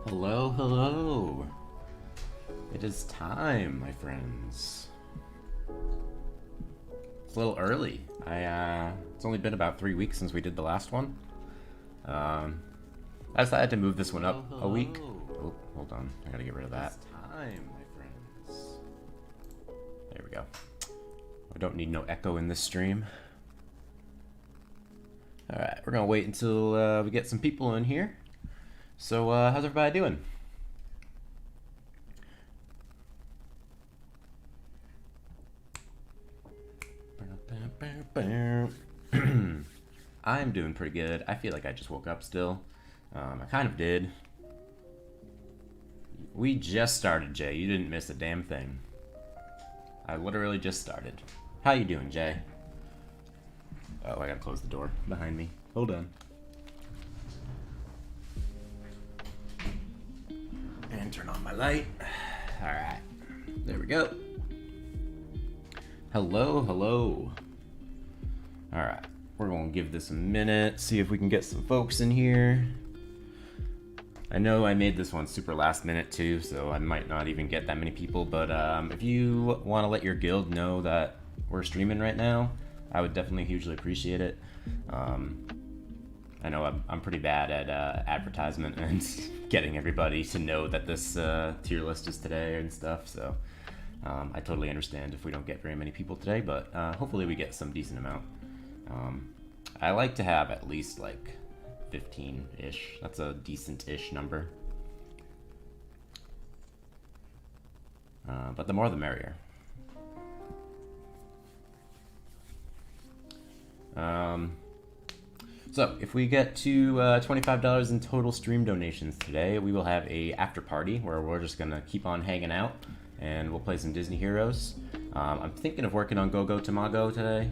Hello, hello. It is time, my friends. It's a little early. It's only been about 3 weeks since we did the last one. I decided to move this one up a week. Oh, hold on. I gotta get rid of that. It's time, my friends. There we go. I don't need no echo in this stream. Alright, we're gonna wait until we get some people in here. So, how's everybody doing? I'm doing pretty good. I feel like I just woke up still. I kind of did. We just started, Jay. You didn't miss a damn thing. I literally just started. How you doing, Jay? Oh, I gotta close the door behind me. Hold on. And turn on my light. Alright. There we go. Hello, hello. Alright. We're going to give this a minute, see if we can get some folks in here. I know I made this one super last minute too, so I might not even get that many people, but if you want to let your guild know that we're streaming right now, I would definitely hugely appreciate it. I know I'm pretty bad at advertisement and getting everybody to know that this tier list is today and stuff, so I totally understand if we don't get very many people today, but hopefully we get some decent amount. I like to have at least like 15-ish. That's a decent-ish number. But the more the merrier. So, if we get to $25 in total stream donations today, we will have a after party where we're just gonna keep on hanging out, and we'll play some Disney Heroes. I'm thinking of working on Gogo Tamago today,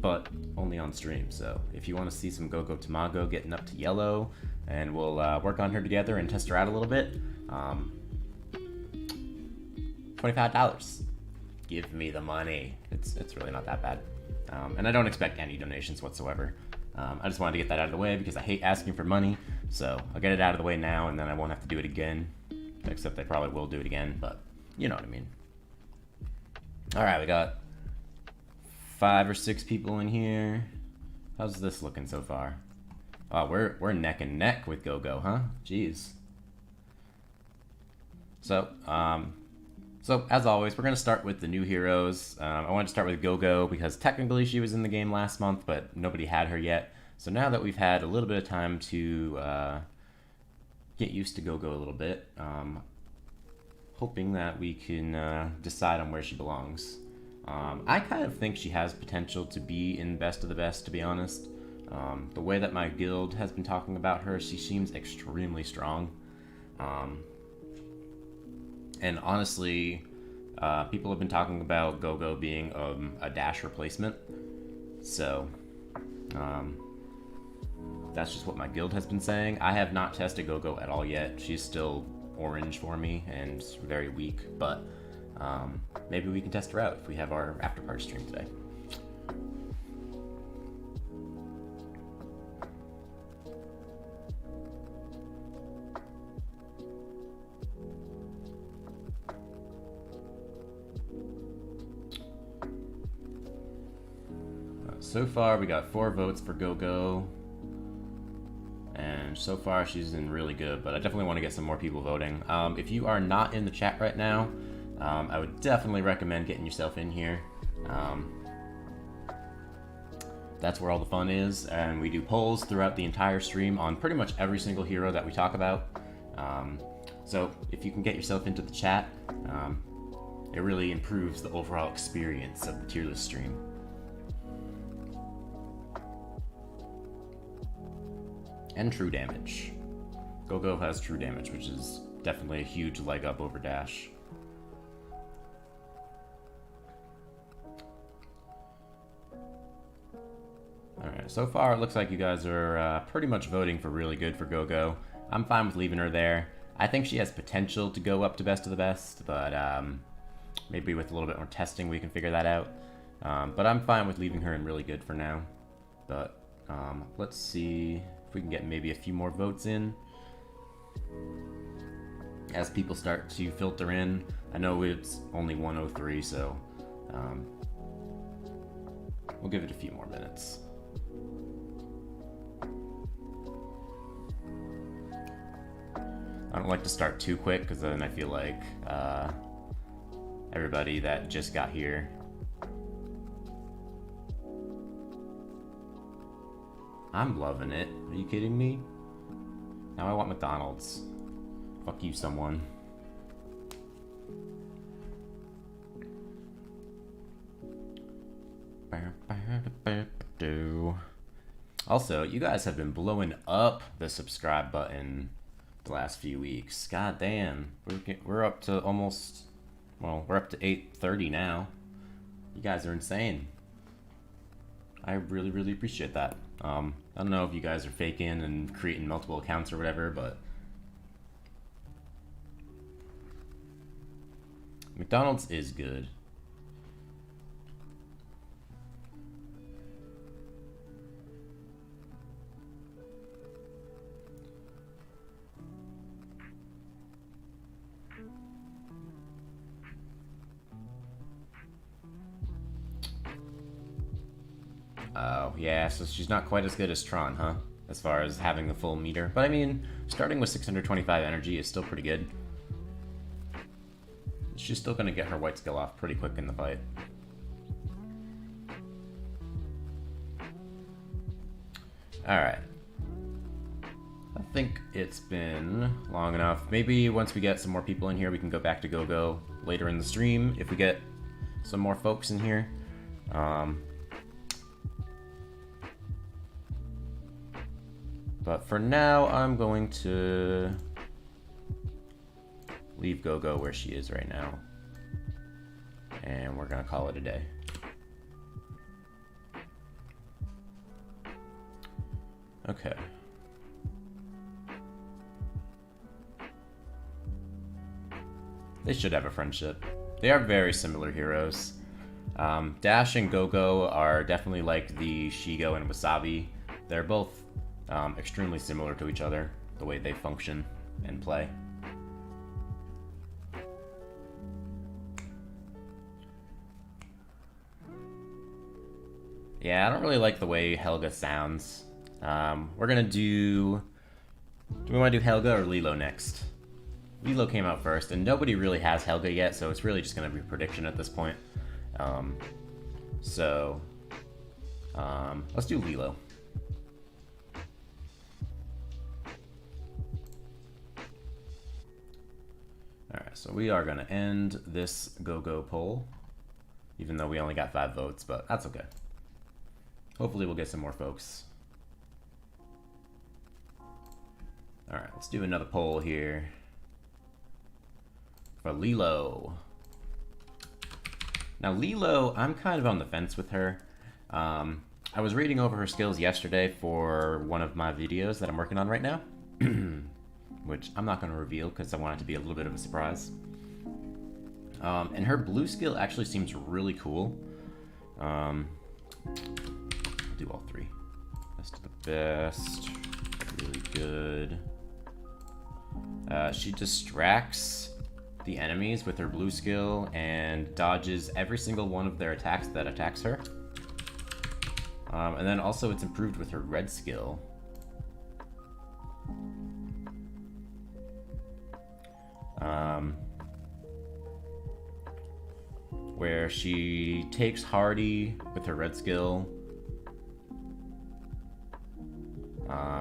but only on stream. So, if you want to see some Gogo Tamago getting up to yellow, and we'll work on her together and test her out a little bit, $25. Give me the money. It's really not that bad. And I don't expect any donations whatsoever. I just wanted to get that out of the way because I hate asking for money. So I'll get it out of the way now, and then I won't have to do it again. Except I probably will do it again, but you know what I mean. Alright, we got 5 or 6 people in here. How's this looking so far? Oh, we're neck and neck with Gogo, huh? Jeez. So, as always, we're going to start with the new heroes. I wanted to start with Gogo because technically she was in the game last month, but nobody had her yet. So now that we've had a little bit of time to get used to Gogo a little bit, hoping that we can decide on where she belongs. I kind of think she has potential to be in Best of the Best, to be honest. The way that my guild has been talking about her, she seems extremely strong. And honestly, people have been talking about Gogo being a dash replacement. So, that's just what my guild has been saying. I have not tested Gogo at all yet. She's still orange for me and very weak, but maybe we can test her out if we have our after party stream today. So far, we got 4 votes for Gogo, and so far she's in really good, but I definitely want to get some more people voting. If you are not in the chat right now, I would definitely recommend getting yourself in here. That's where all the fun is, and we do polls throughout the entire stream on pretty much every single hero that we talk about. So if you can get yourself into the chat, it really improves the overall experience of the tier list stream. And true damage. Gogo has true damage, which is definitely a huge leg up over dash. Alright, so far it looks like you guys are pretty much voting for really good for Gogo. I'm fine with leaving her there. I think she has potential to go up to Best of the Best, but maybe with a little bit more testing we can figure that out. But I'm fine with leaving her in really good for now. But let's see if we can get maybe a few more votes in. as people start to filter in. I know it's only 1:03, so we'll give it a few more minutes. I don't like to start too quick because then I feel like everybody that just got here. I'm loving it. Are you kidding me? Now I want McDonald's. Fuck you, someone. Also, you guys have been blowing up the subscribe button the last few weeks. God damn. We're up to almost, well, we're up to 830 now. You guys are insane. I really, really appreciate that. I don't know if you guys are faking and creating multiple accounts or whatever, but McDonald's is good. Oh, yeah, so she's not quite as good as Tron, huh? As far as having the full meter. But I mean, starting with 625 energy is still pretty good. She's still gonna get her white skill off pretty quick in the fight. Alright. I think it's been long enough. Maybe once we get some more people in here, we can go back to Gogo later in the stream if we get some more folks in here. But for now, I'm going to leave Gogo where she is right now. And we're gonna call it a day. Okay. They should have a friendship. They are very similar heroes. Dash and Gogo are definitely like the Shigo and Wasabi. They're both extremely similar to each other, the way they function and play. Yeah, I don't really like the way Helga sounds. We're gonna do we want to do Helga or Lilo next? Lilo came out first, and nobody really has Helga yet, so it's really just gonna be a prediction at this point. Let's do Lilo. Alright, so we are gonna end this Gogo poll, even though we only got 5 votes, but that's okay. Hopefully we'll get some more folks. Alright, let's do another poll here for Lilo. Now Lilo, I'm kind of on the fence with her. I was reading over her skills yesterday for one of my videos that I'm working on right now, which I'm not going to reveal because I want it to be a little bit of a surprise. And her blue skill actually seems really cool. I'll do all 3. Best of the best. Really good. She distracts the enemies with her blue skill and dodges every single one of their attacks that attacks her. And then also it's improved with her red skill. Where she takes Hardy with her red skill.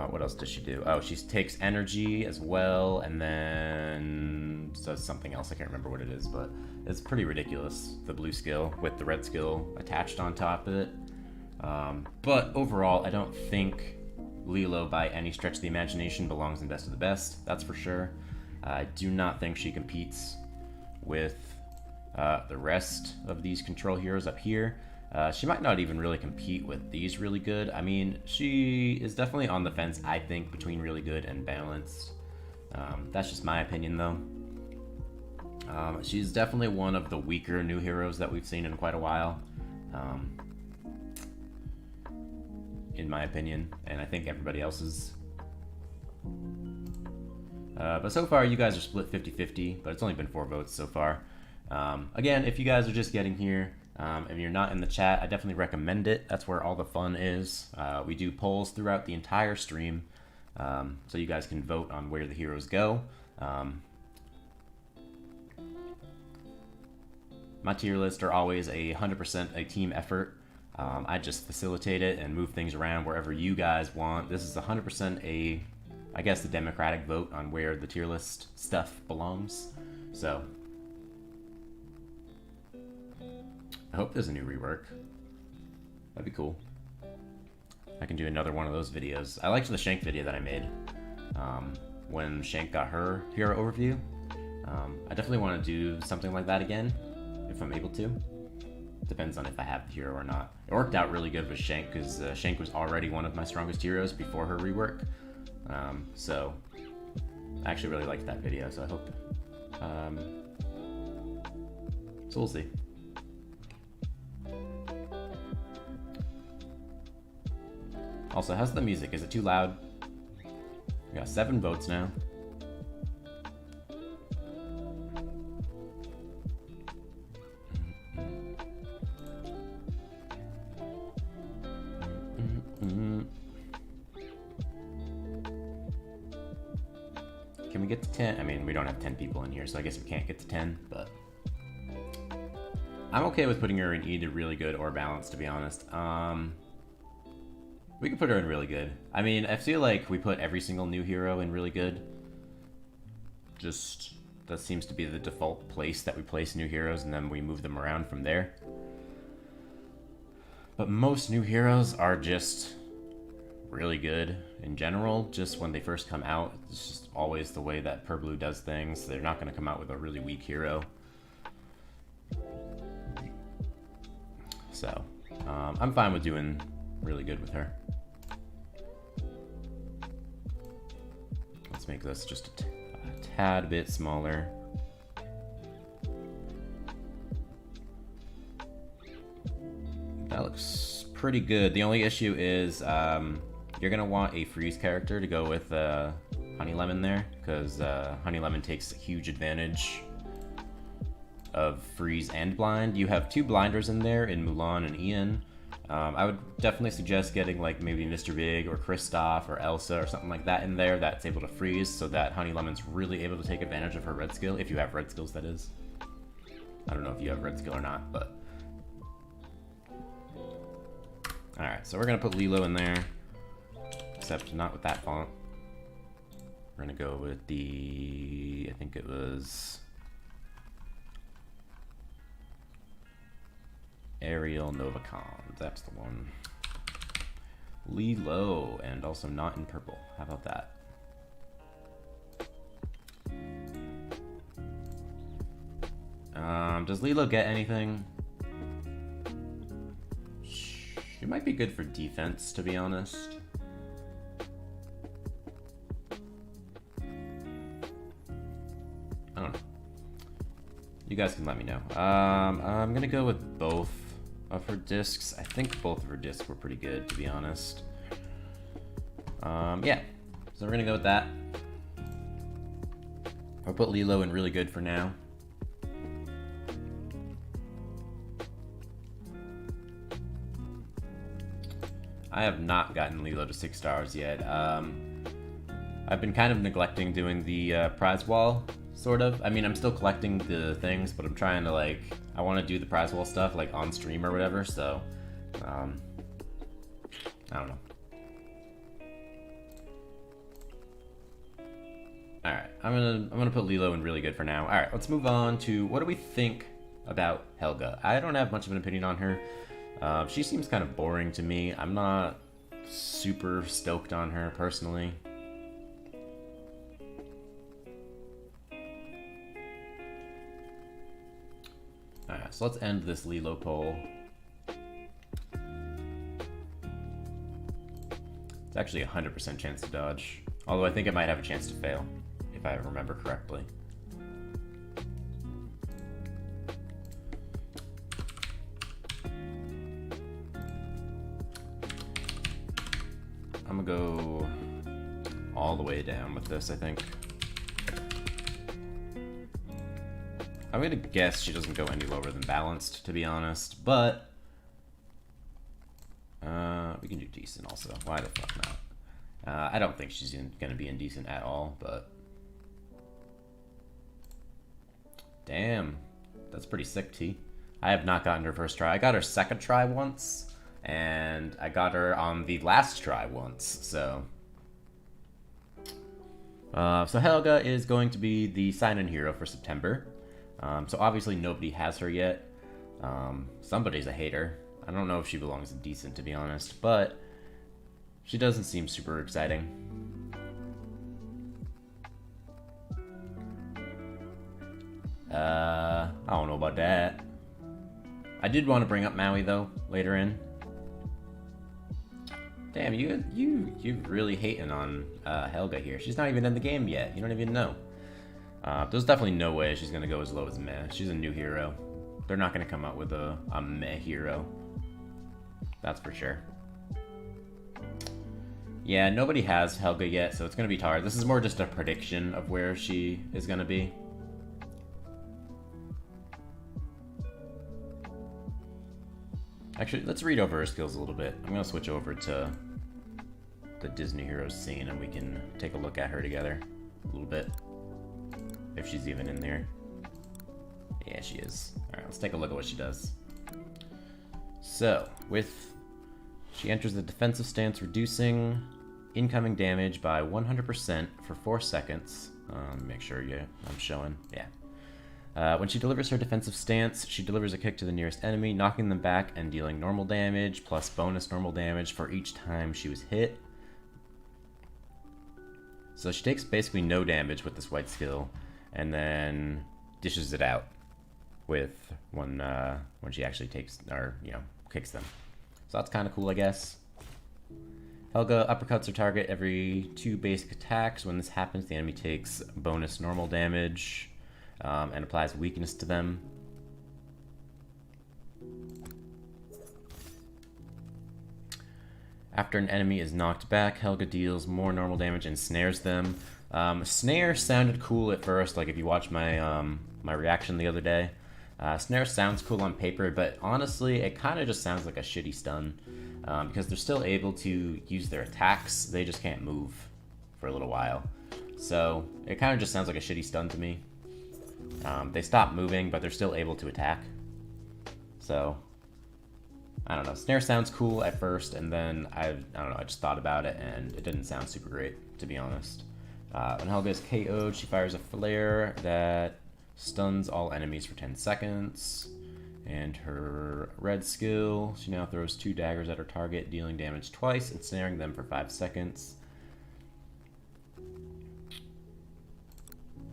What else does she do? Oh, she takes energy as well, and then does something else. I can't remember what it is, but it's pretty ridiculous, the blue skill with the red skill attached on top of it. But overall, I don't think Lilo, by any stretch of the imagination, belongs in Best of the Best. That's for sure. I do not think she competes with the rest of these control heroes up here. She might not even really compete with these really good. I mean, she is definitely on the fence, I think, between really good and balanced. That's just my opinion, though. She's definitely one of the weaker new heroes that we've seen in quite a while. In my opinion, and I think everybody else's. But so far, you guys are split 50-50, but it's only been 4 votes so far. Again, if you guys are just getting here and you're not in the chat, I definitely recommend it. That's where all the fun is. We do polls throughout the entire stream, so you guys can vote on where the heroes go. My tier lists are always 100% a team effort. I just facilitate it and move things around wherever you guys want. This is 100% I guess, the democratic vote on where the tier list stuff belongs. So, I hope there's a new rework. That'd be cool. I can do another one of those videos. I liked the Shank video that I made when Shank got her hero overview. I definitely want to do something like that again, if I'm able to. Depends on if I have the hero or not. It worked out really good with Shank, because Shank was already one of my strongest heroes before her rework. So, I actually really liked that video, so I hope... so we'll see. Also, how's the music? Is it too loud? We got 7 votes now. Can we get to 10? I mean, we don't have 10 people in here, so I guess we can't get to 10, but... I'm okay with putting her in either really good or balanced, to be honest. We could put her in really good. I mean, I feel like we put every single new hero in really good. Just, that seems to be the default place that we place new heroes, and then we move them around from there. But most new heroes are just really good in general. Just when they first come out, it's just always the way that PreBlue does things. They're not going to come out with a really weak hero. So, I'm fine with doing really good with her. Let's make this just a tad bit smaller. That looks pretty good. The only issue is you're going to want a freeze character to go with Honey Lemon there, because Honey Lemon takes a huge advantage of freeze and blind. You have 2 blinders in there in Mulan and Ian. I would definitely suggest getting like maybe Mr. Big or Kristoff or Elsa or something like that in there that's able to freeze, so that Honey Lemon's really able to take advantage of her red skill, if you have red skills, that is. I don't know if you have red skill or not, but... Alright, so we're going to put Lilo in there, except not with that font. We're going to go with the... I think it was... Ariel Novacon, that's the one. Lilo, and also not in purple. How about that? Does Lilo get anything? She might be good for defense, to be honest. I don't know. You guys can let me know. I'm gonna go with both of her discs. I think both of her discs were pretty good, to be honest. Yeah, so we're gonna go with that. I'll put Lilo in really good for now. I have not gotten Lilo to 6 stars yet. I've been kind of neglecting doing the prize wall, sort of. I mean, I'm still collecting the things, but I'm trying to, like, I want to do the prize wall stuff, like, on stream or whatever, so, I don't know. Alright, I'm gonna put Lilo in really good for now. Alright, let's move on to, what do we think about Helga? I don't have much of an opinion on her. She seems kind of boring to me. I'm not super stoked on her, personally. Alright, so let's end this Lilo poll. It's actually a 100% chance to dodge. Although I think it might have a chance to fail, if I remember correctly. I'm gonna go all the way down with this, I think. I'm gonna guess she doesn't go any lower than balanced, to be honest, but we can do decent also. Why the fuck not? I don't think she's gonna be indecent at all, but damn, that's pretty sick, T. I have not gotten her first try. I got her second try once, and I got her on the last try once, so. So Helga is going to be the sign-in hero for September. So obviously nobody has her yet. Somebody's a hater. I don't know if she belongs to decent, to be honest, but she doesn't seem super exciting. I don't know about that. I did want to bring up Maui though later in. Damn, you really hating on Helga here. She's not even in the game yet. You don't even know. There's definitely no way she's gonna go as low as meh. She's a new hero. They're not gonna come out with a meh hero. That's for sure. Yeah, nobody has Helga yet, so it's gonna be hard. This is more just a prediction of where she is gonna be. Actually, let's read over her skills a little bit. I'm gonna switch over to the Disney Heroes scene and we can take a look at her together a little bit. If she's even in there. Yeah, she is. Alright, let's take a look at what she does. So, she enters the defensive stance, reducing incoming damage by 100% for 4 seconds. Let me make sure I'm showing. Yeah. When she delivers her defensive stance, she delivers a kick to the nearest enemy, knocking them back and dealing normal damage, plus bonus normal damage for each time she was hit. So she takes basically no damage with this white skill, and then dishes it out with when she actually takes, or, kicks them. So that's kind of cool, I guess. Helga uppercuts her target every 2 basic attacks. When this happens, the enemy takes bonus normal damage, and applies weakness to them. After an enemy is knocked back, Helga deals more normal damage and snares them. Snare sounded cool at first, like if you watched my my reaction the other day. Snare sounds cool on paper, but honestly, it kind of just sounds like a shitty stun. Because they're still able to use their attacks, they just can't move for a little while. So, it kind of just sounds like a shitty stun to me. They stop moving, but they're still able to attack. So, I don't know. Snare sounds cool at first, and then I don't know, I just thought about it, and it didn't sound super great, to be honest. When Helga is KO'd, she fires a flare that stuns all enemies for 10 seconds. And her red skill, she now throws 2 daggers at her target, dealing damage twice and snaring them for 5 seconds.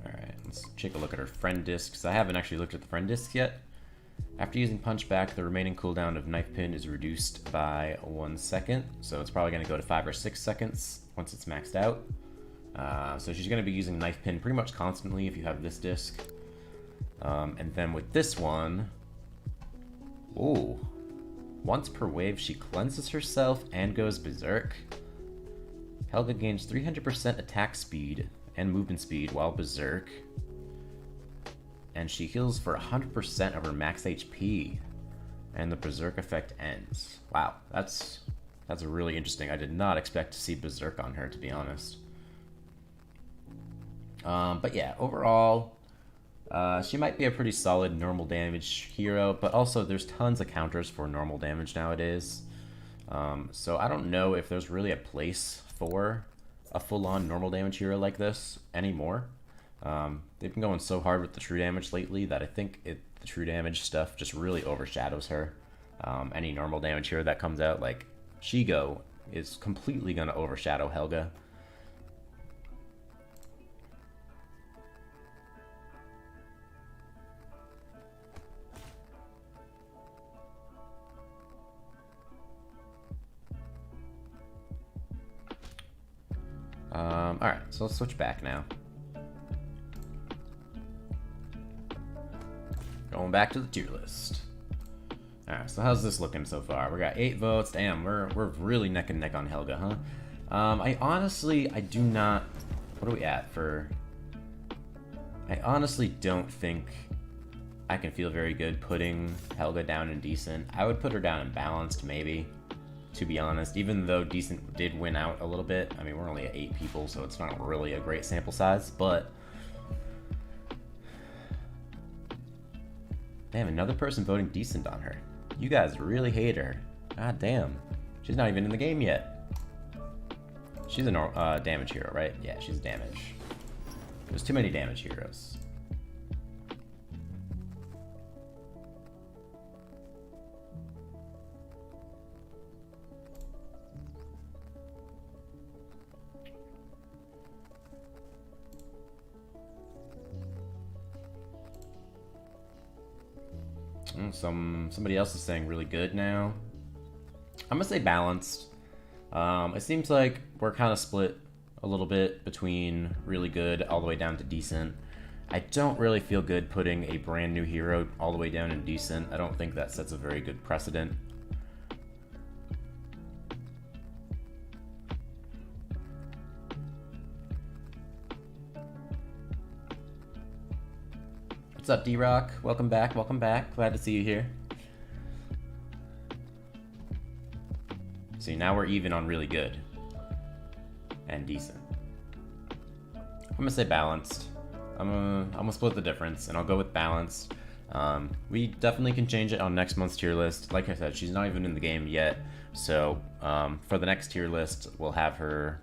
Alright, let's take a look at her friend discs. I haven't actually looked at the friend discs yet. After using Punchback, the remaining cooldown of Knife Pin is reduced by 1 second, so it's probably going to go to 5 or 6 seconds once it's maxed out. So she's going to be using Knife Pin pretty much constantly if you have this disc. And then with this one, ooh, once per wave she cleanses herself and goes berserk. Helga gains 300% attack speed and movement speed while berserk. And she heals for 100% of her max HP. And the berserk effect ends. Wow, that's really interesting. I did not expect to see berserk on her, to be honest. But yeah, overall, she might be a pretty solid normal damage hero, but also there's tons of counters for normal damage nowadays. So I don't know if there's really a place for a full-on normal damage hero like this anymore. They've been going so hard with the true damage lately that I think the true damage stuff just really overshadows her. Any normal damage hero that comes out, like Shigo, is completely going to overshadow Helga. Alright, so let's switch back now. Going back to the tier list. Alright, so how's this looking so far? We got 8 votes. Damn, we're really neck and neck on Helga, huh? I do not... What are we at for... I honestly don't think I can feel very good putting Helga down in decent. I would put her down in balanced, maybe, to be honest. Even though decent did win out a little bit. I mean, we're only at 8 people, so it's not really a great sample size, but... Damn, another person voting decent on her. You guys really hate her. God damn. She's not even in the game yet. She's a damage hero, right? Yeah, she's damage. There's too many damage heroes. Somebody else is saying really good now. I'm gonna say balanced. It seems like we're kind of split a little bit between really good all the way down to decent. I don't really feel good putting a brand new hero all the way down in decent. I don't think that sets a very good precedent. What's up, D-Rock? Welcome back, welcome back. Glad to see you here. See, now we're even on really good and decent. I'm gonna say balanced. I'm gonna split the difference, and I'll go with balanced. We definitely can change it on next month's tier list. Like I said, she's not even in the game yet, so for the next tier list, we'll have her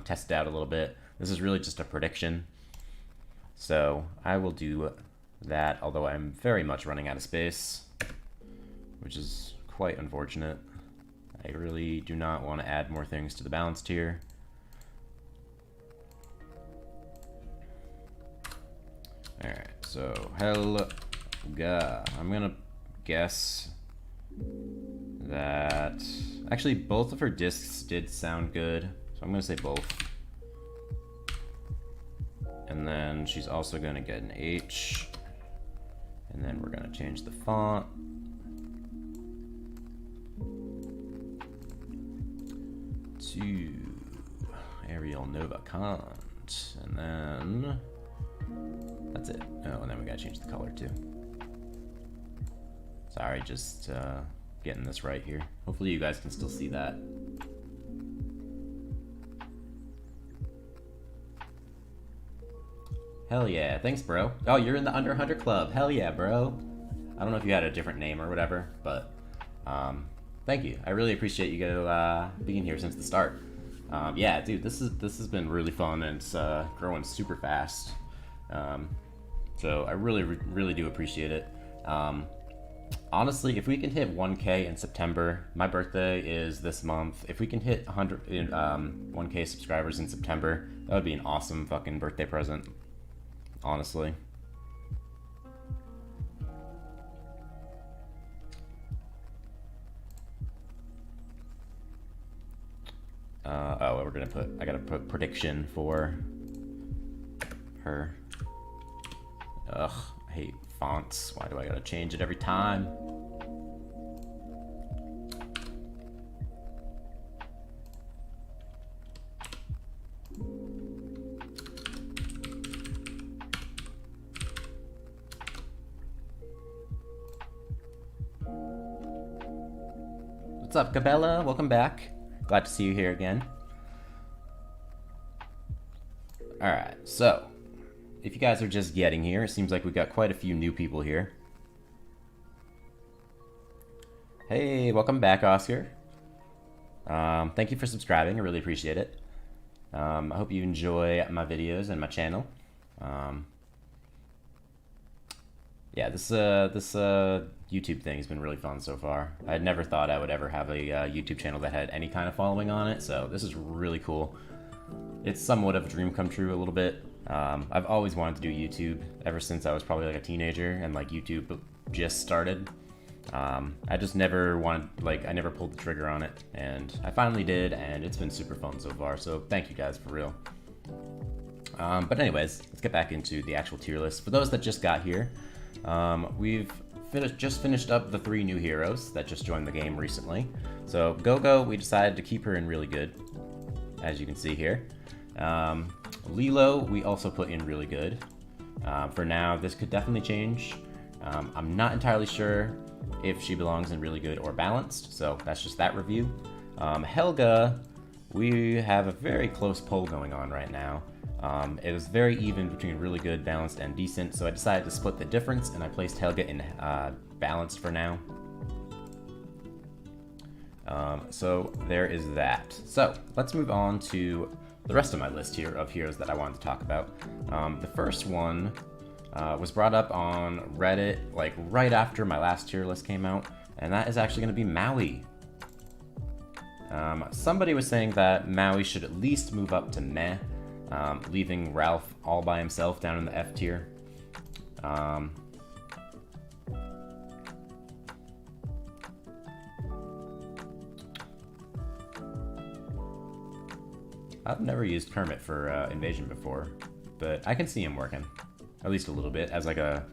tested out a little bit. This is really just a prediction, so I will do that, although I'm very much running out of space, which is quite unfortunate. I really do not want to add more things to the balance tier. Alright, so Helga. I'm gonna guess that... Actually, both of her discs did sound good, so I'm gonna say both. And then she's also gonna get an H. And then we're gonna change the font. To Arial Nova Cont. And then that's it. Oh, and then we gotta change the color too. Sorry, just getting this right here. Hopefully you guys can still see that. Hell yeah, thanks bro. Oh, you're in the Under 100 Club. Hell yeah, bro. I don't know if you had a different name or whatever, but thank you. I really appreciate you being here since the start. Yeah, dude, this has been really fun, and it's growing super fast. So I really do appreciate it. Honestly, if we can hit 1K in September, my birthday is this month. If we can hit 1K subscribers in September, that would be an awesome fucking birthday present. Honestly. Oh, I gotta put prediction for her. Ugh, I hate fonts. Why do I gotta change it every time? What's up, Cabela? Welcome back. Glad to see you here again. Alright, so if you guys are just getting here, it seems like we've got quite a few new people here. Hey, welcome back, Oscar. Thank you for subscribing. I really appreciate it. I hope you enjoy my videos and my channel. Yeah, this YouTube thing has been really fun so far. I had never thought I would ever have a YouTube channel that had any kind of following on it, so this is really cool. It's somewhat of a dream come true a little bit. I've always wanted to do YouTube ever since I was probably like a teenager and like YouTube just started. I just never I never pulled the trigger on it, and I finally did, and it's been super fun so far, so thank you guys for real. But anyways, let's get back into the actual tier list. For those that just got here, we've just finished up the 3 new heroes that just joined the game recently. So Gogo, we decided to keep her in really good, as you can see here. Lilo, we also put in really good. For now, this could definitely change. I'm not entirely sure if she belongs in really good or balanced, so that's just that review. Helga, we have a very close poll going on right now. It was very even between really good, balanced, and decent, so I decided to split the difference, and I placed Helga in balanced for now. So there is that. So let's move on to the rest of my list here of heroes that I wanted to talk about. The first one was brought up on Reddit like right after my last tier list came out, and that is actually going to be Maui. Somebody was saying that Maui should at least move up to meh, leaving Ralph all by himself down in the F tier. I've never used Kermit for Invasion before, but I can see him working, at least a little bit, as like a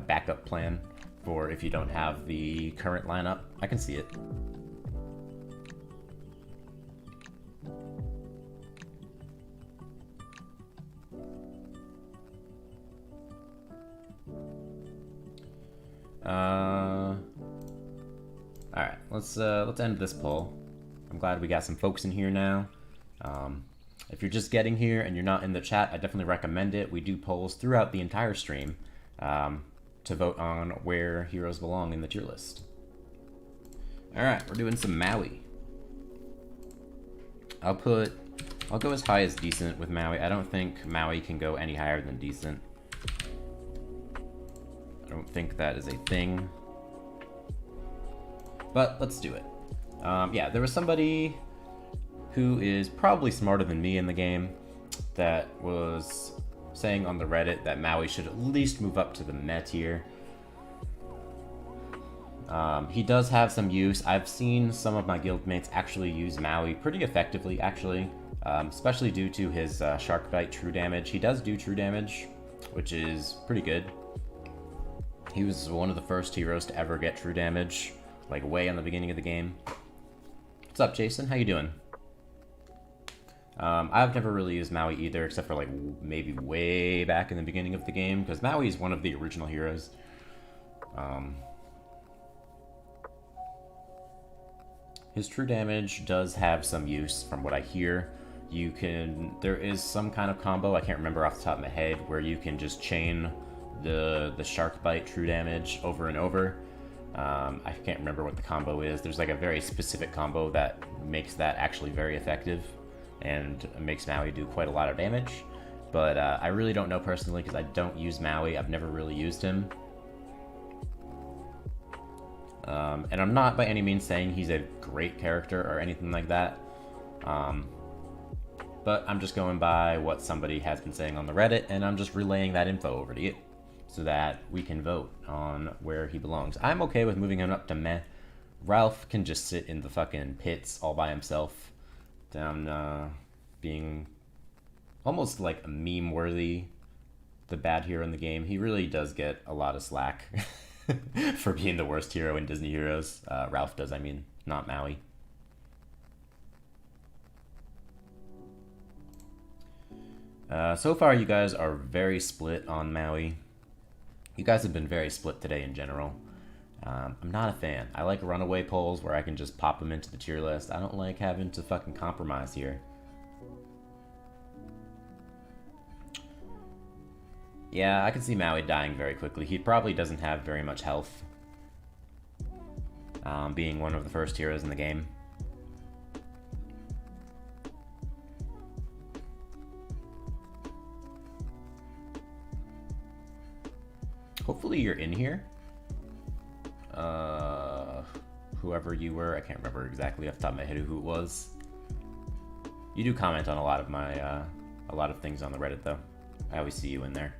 backup plan for if you don't have the current lineup. I can see it. Alright, let's end this poll. I'm glad we got some folks in here now. If you're just getting here and you're not in the chat, I definitely recommend it. We do polls throughout the entire stream to vote on where heroes belong in the tier list. Alright, we're doing some Maui. I'll go as high as decent with Maui. I don't think Maui can go any higher than decent. I don't think that is a thing. But let's do it. Yeah, there was somebody who is probably smarter than me in the game that was saying on the Reddit that Maui should at least move up to the meh tier. He does have some use. I've seen some of my guildmates actually use Maui pretty effectively, actually, especially due to his Shark Bite true damage. He does do true damage, which is pretty good. He was one of the first heroes to ever get true damage, like way in the beginning of the game. What's up, Jason? How you doing? I've never really used Maui either, except for like maybe way back in the beginning of the game, because Maui is one of the original heroes. His true damage does have some use from what I hear. There is some kind of combo, I can't remember off the top of my head, where you can just chain the Shark Bite true damage over and over. I can't remember what the combo is. There's like a very specific combo that makes that actually very effective and makes Maui do quite a lot of damage. But I really don't know personally because I don't use Maui. I've never really used him. And I'm not by any means saying he's a great character or anything like that. But I'm just going by what somebody has been saying on the Reddit, and I'm just relaying that info over to you so that we can vote on where he belongs. I'm okay with moving him up to meh. Ralph can just sit in the fucking pits all by himself, down being almost like a meme-worthy, the bad hero in the game. He really does get a lot of slack for being the worst hero in Disney Heroes. Ralph does, I mean, not Maui. So far, you guys are very split on Maui. You guys have been very split today in general. I'm not a fan. I like runaway polls where I can just pop them into the tier list. I don't like having to fucking compromise here. Yeah, I can see Maui dying very quickly. He probably doesn't have very much health, being one of the first heroes in the game. Hopefully you're in here. Whoever you were, I can't remember exactly off the top of my head who it was. You do comment on a lot of my, a lot of things on the Reddit though. I always see you in there.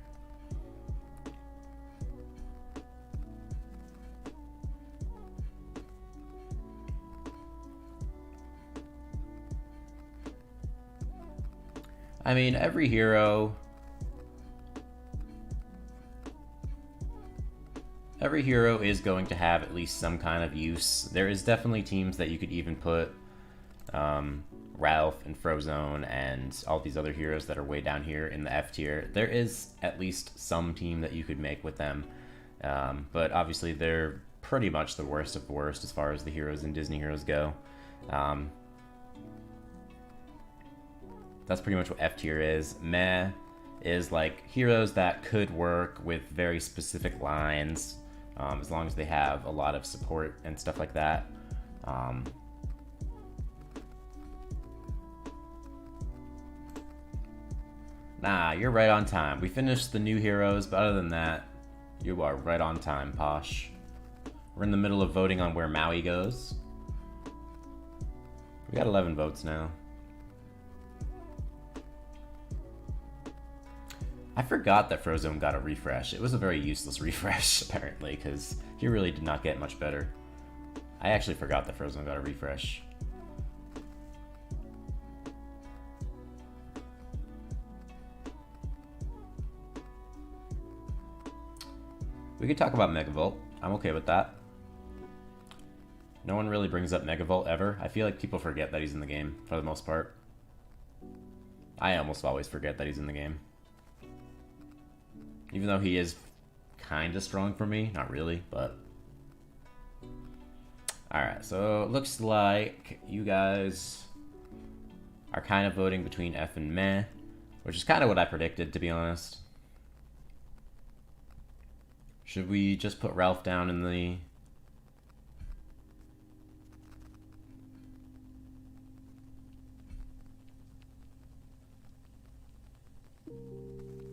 I mean, every hero is going to have at least some kind of use. There is definitely teams that you could even put Ralph and Frozone and all these other heroes that are way down here in the F tier. There is at least some team that you could make with them. But obviously they're pretty much the worst of the worst as far as the heroes and Disney heroes go. That's pretty much what F tier is. Meh is like heroes that could work with very specific lines, as long as they have a lot of support and stuff like that. Nah, you're right on time. We finished the new heroes, but other than that, you are right on time, Posh. We're in the middle of voting on where Maui goes. We got 11 votes now. I forgot that Frozone got a refresh. It was a very useless refresh, apparently, because he really did not get much better. I actually forgot that Frozone got a refresh. We could talk about Megavolt. I'm okay with that. No one really brings up Megavolt ever. I feel like people forget that he's in the game, for the most part. I almost always forget that he's in the game. Even though he is kind of strong for me. Not really, but... Alright, so it looks like you guys are kind of voting between F and meh, which is kind of what I predicted, to be honest. Should we just put Ralph down in the...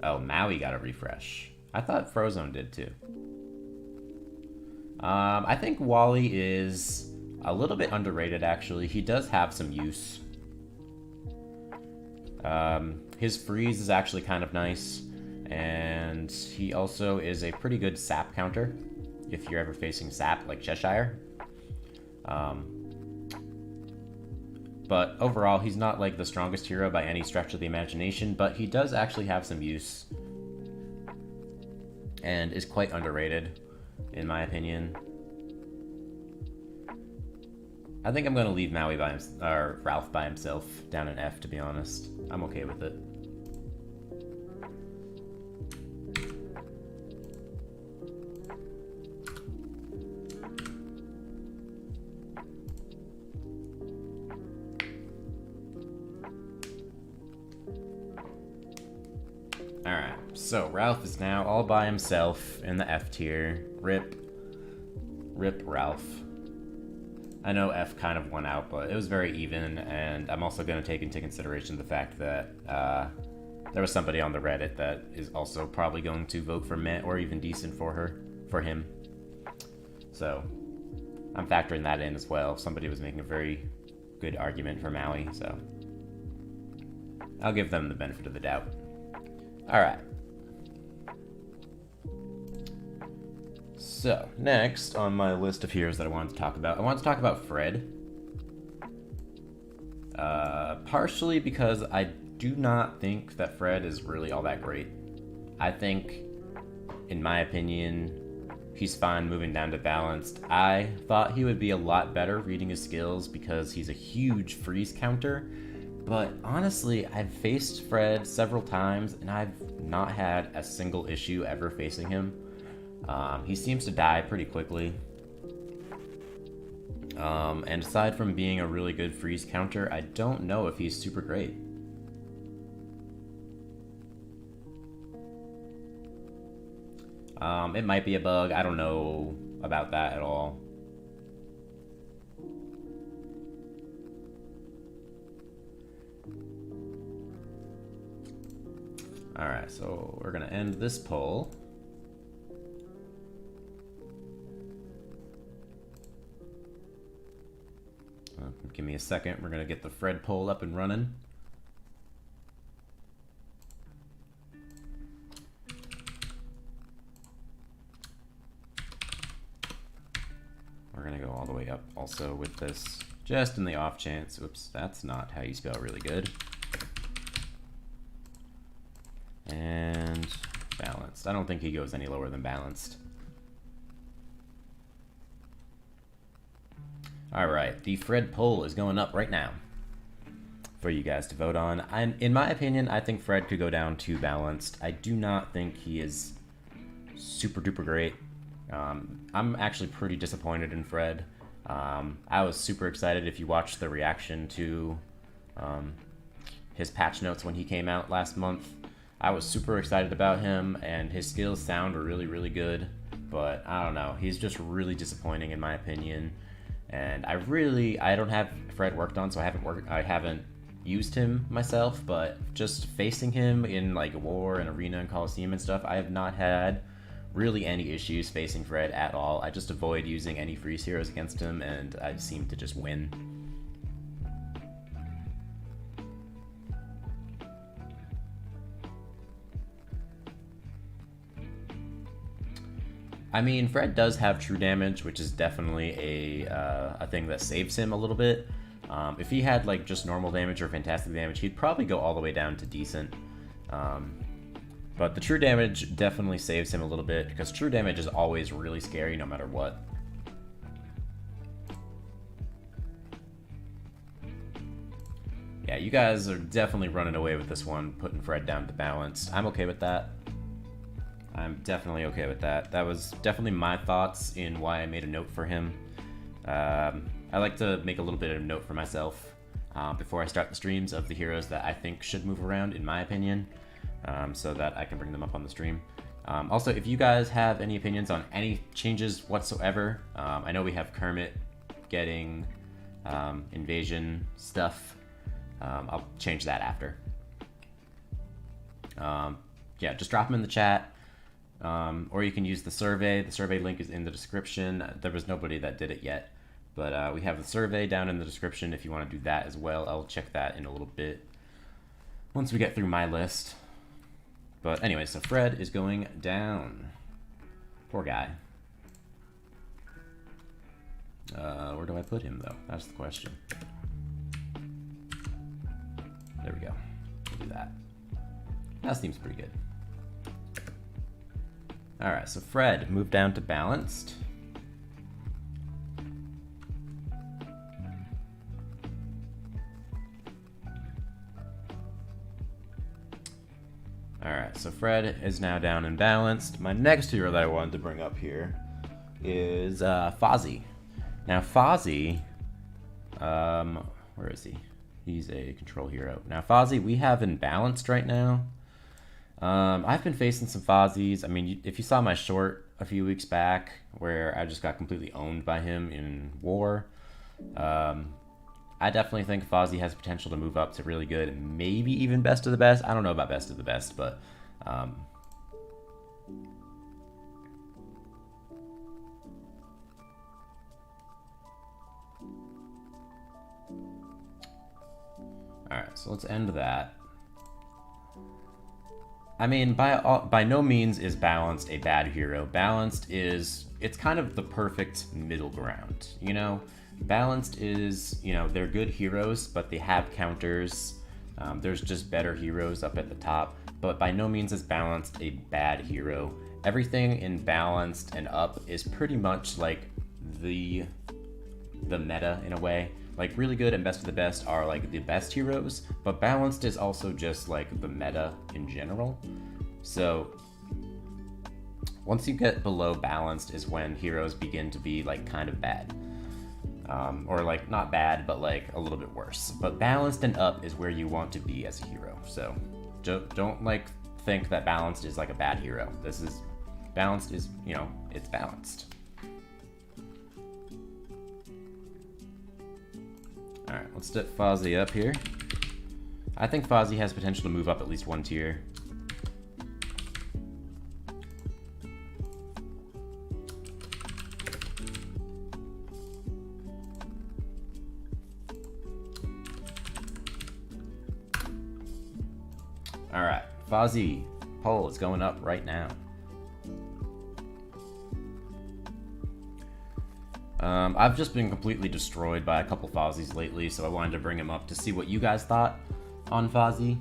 Oh, Maui got a refresh. I thought Frozone did too. I think Wally is a little bit underrated, actually. He does have some use. His freeze is actually kind of nice. And he also is a pretty good sap counter if you're ever facing sap like Cheshire. But overall, he's not like the strongest hero by any stretch of the imagination, but he does actually have some use and is quite underrated, in my opinion. I think I'm gonna leave Maui by or Ralph by himself down in F, to be honest. I'm okay with it. Alright, so Ralph is now all by himself in the F tier. Rip Ralph. I know F kind of won out, but it was very even, and I'm also going to take into consideration the fact that there was somebody on the Reddit that is also probably going to vote for meh or even decent for him. So I'm factoring that in as well. Somebody was making a very good argument for Maui, so I'll give them the benefit of the doubt. Alright. So, next on my list of heroes that I wanted to talk about, I want to talk about Fred. Partially because I do not think that Fred is really all that great. I think, in my opinion, he's fine moving down to balanced. I thought he would be a lot better reading his skills because he's a huge freeze counter. But honestly, I've faced Fred several times, and I've not had a single issue ever facing him. He seems to die pretty quickly. And aside from being a really good freeze counter, I don't know if he's super great. It might be a bug. I don't know about that at all. Alright, so we're going to end this poll. Give me a second. We're going to get the Fred poll up and running. We're going to go all the way up also with this, just in the off chance. Oops, that's not how you spell really good. And balanced. I don't think he goes any lower than balanced. Alright, the Fred poll is going up right now for you guys to vote on. In my opinion, I think Fred could go down to balanced. I do not think he is super duper great. I'm actually pretty disappointed in Fred. I was super excited if you watched the reaction to his patch notes when he came out last month. I was super excited about him, and his skills sound really, really good, but I don't know. He's just really disappointing in my opinion, and I don't have Fred worked on, so I haven't used him myself, but just facing him in like War and Arena and Coliseum and stuff, I have not had really any issues facing Fred at all. I just avoid using any freeze heroes against him, and I seem to just win. I mean, Fred does have true damage, which is definitely a thing that saves him a little bit. If he had like just normal damage or fantastic damage, he'd probably go all the way down to decent. But the true damage definitely saves him a little bit, because true damage is always really scary no matter what. Yeah, you guys are definitely running away with this one, putting Fred down to balanced. I'm okay with that. I'm definitely okay with that. That was definitely my thoughts in why I made a note for him. I like to make a little bit of a note for myself before I start the streams of the heroes that I think should move around, in my opinion, so that I can bring them up on the stream. Also, if you guys have any opinions on any changes whatsoever, I know we have Kermit getting invasion stuff. I'll change that after. Yeah, just drop them in the chat. Or you can use the survey. The survey link is in the description. There was nobody that did it yet, but we have the survey down in the description if you want to do that as well. I'll check that in a little bit once we get through my list. But anyway, so Fred is going down. Poor guy. Where do I put him, though? That's the question. There we go. We'll do that. That seems pretty good. Alright, so Fred moved down to balanced. Alright, so Fred is now down and balanced. My next hero that I wanted to bring up here is Fozzie. Now Fozzie, where is he? He's a control hero. Now Fozzie, we have in balanced right now. I've been facing some Fozzies. I mean, if you saw my short a few weeks back where I just got completely owned by him in War, I definitely think Fozzie has potential to move up to really good and maybe even best of the best. I don't know about best of the best, but alright, so let's end that. I mean, by no means is Balanced a bad hero. Balanced is, it's kind of the perfect middle ground, you know? Balanced is, you know, they're good heroes, but they have counters. There's just better heroes up at the top, but by no means is Balanced a bad hero. Everything in Balanced and up is pretty much like the meta in a way. Like, really good and best of the best are like the best heroes, but Balanced is also just like the meta in general. So once you get below Balanced is when heroes begin to be like kind of bad. Or like not bad, but like a little bit worse. But Balanced and up is where you want to be as a hero. So don't like think that Balanced is like a bad hero. Balanced is, you know, it's balanced. Alright, let's get Fozzie up here. I think Fozzie has potential to move up at least one tier. Alright, Fozzie poll is going up right now. I've just been completely destroyed by a couple Fozzies lately, so I wanted to bring him up to see what you guys thought on Fozzie.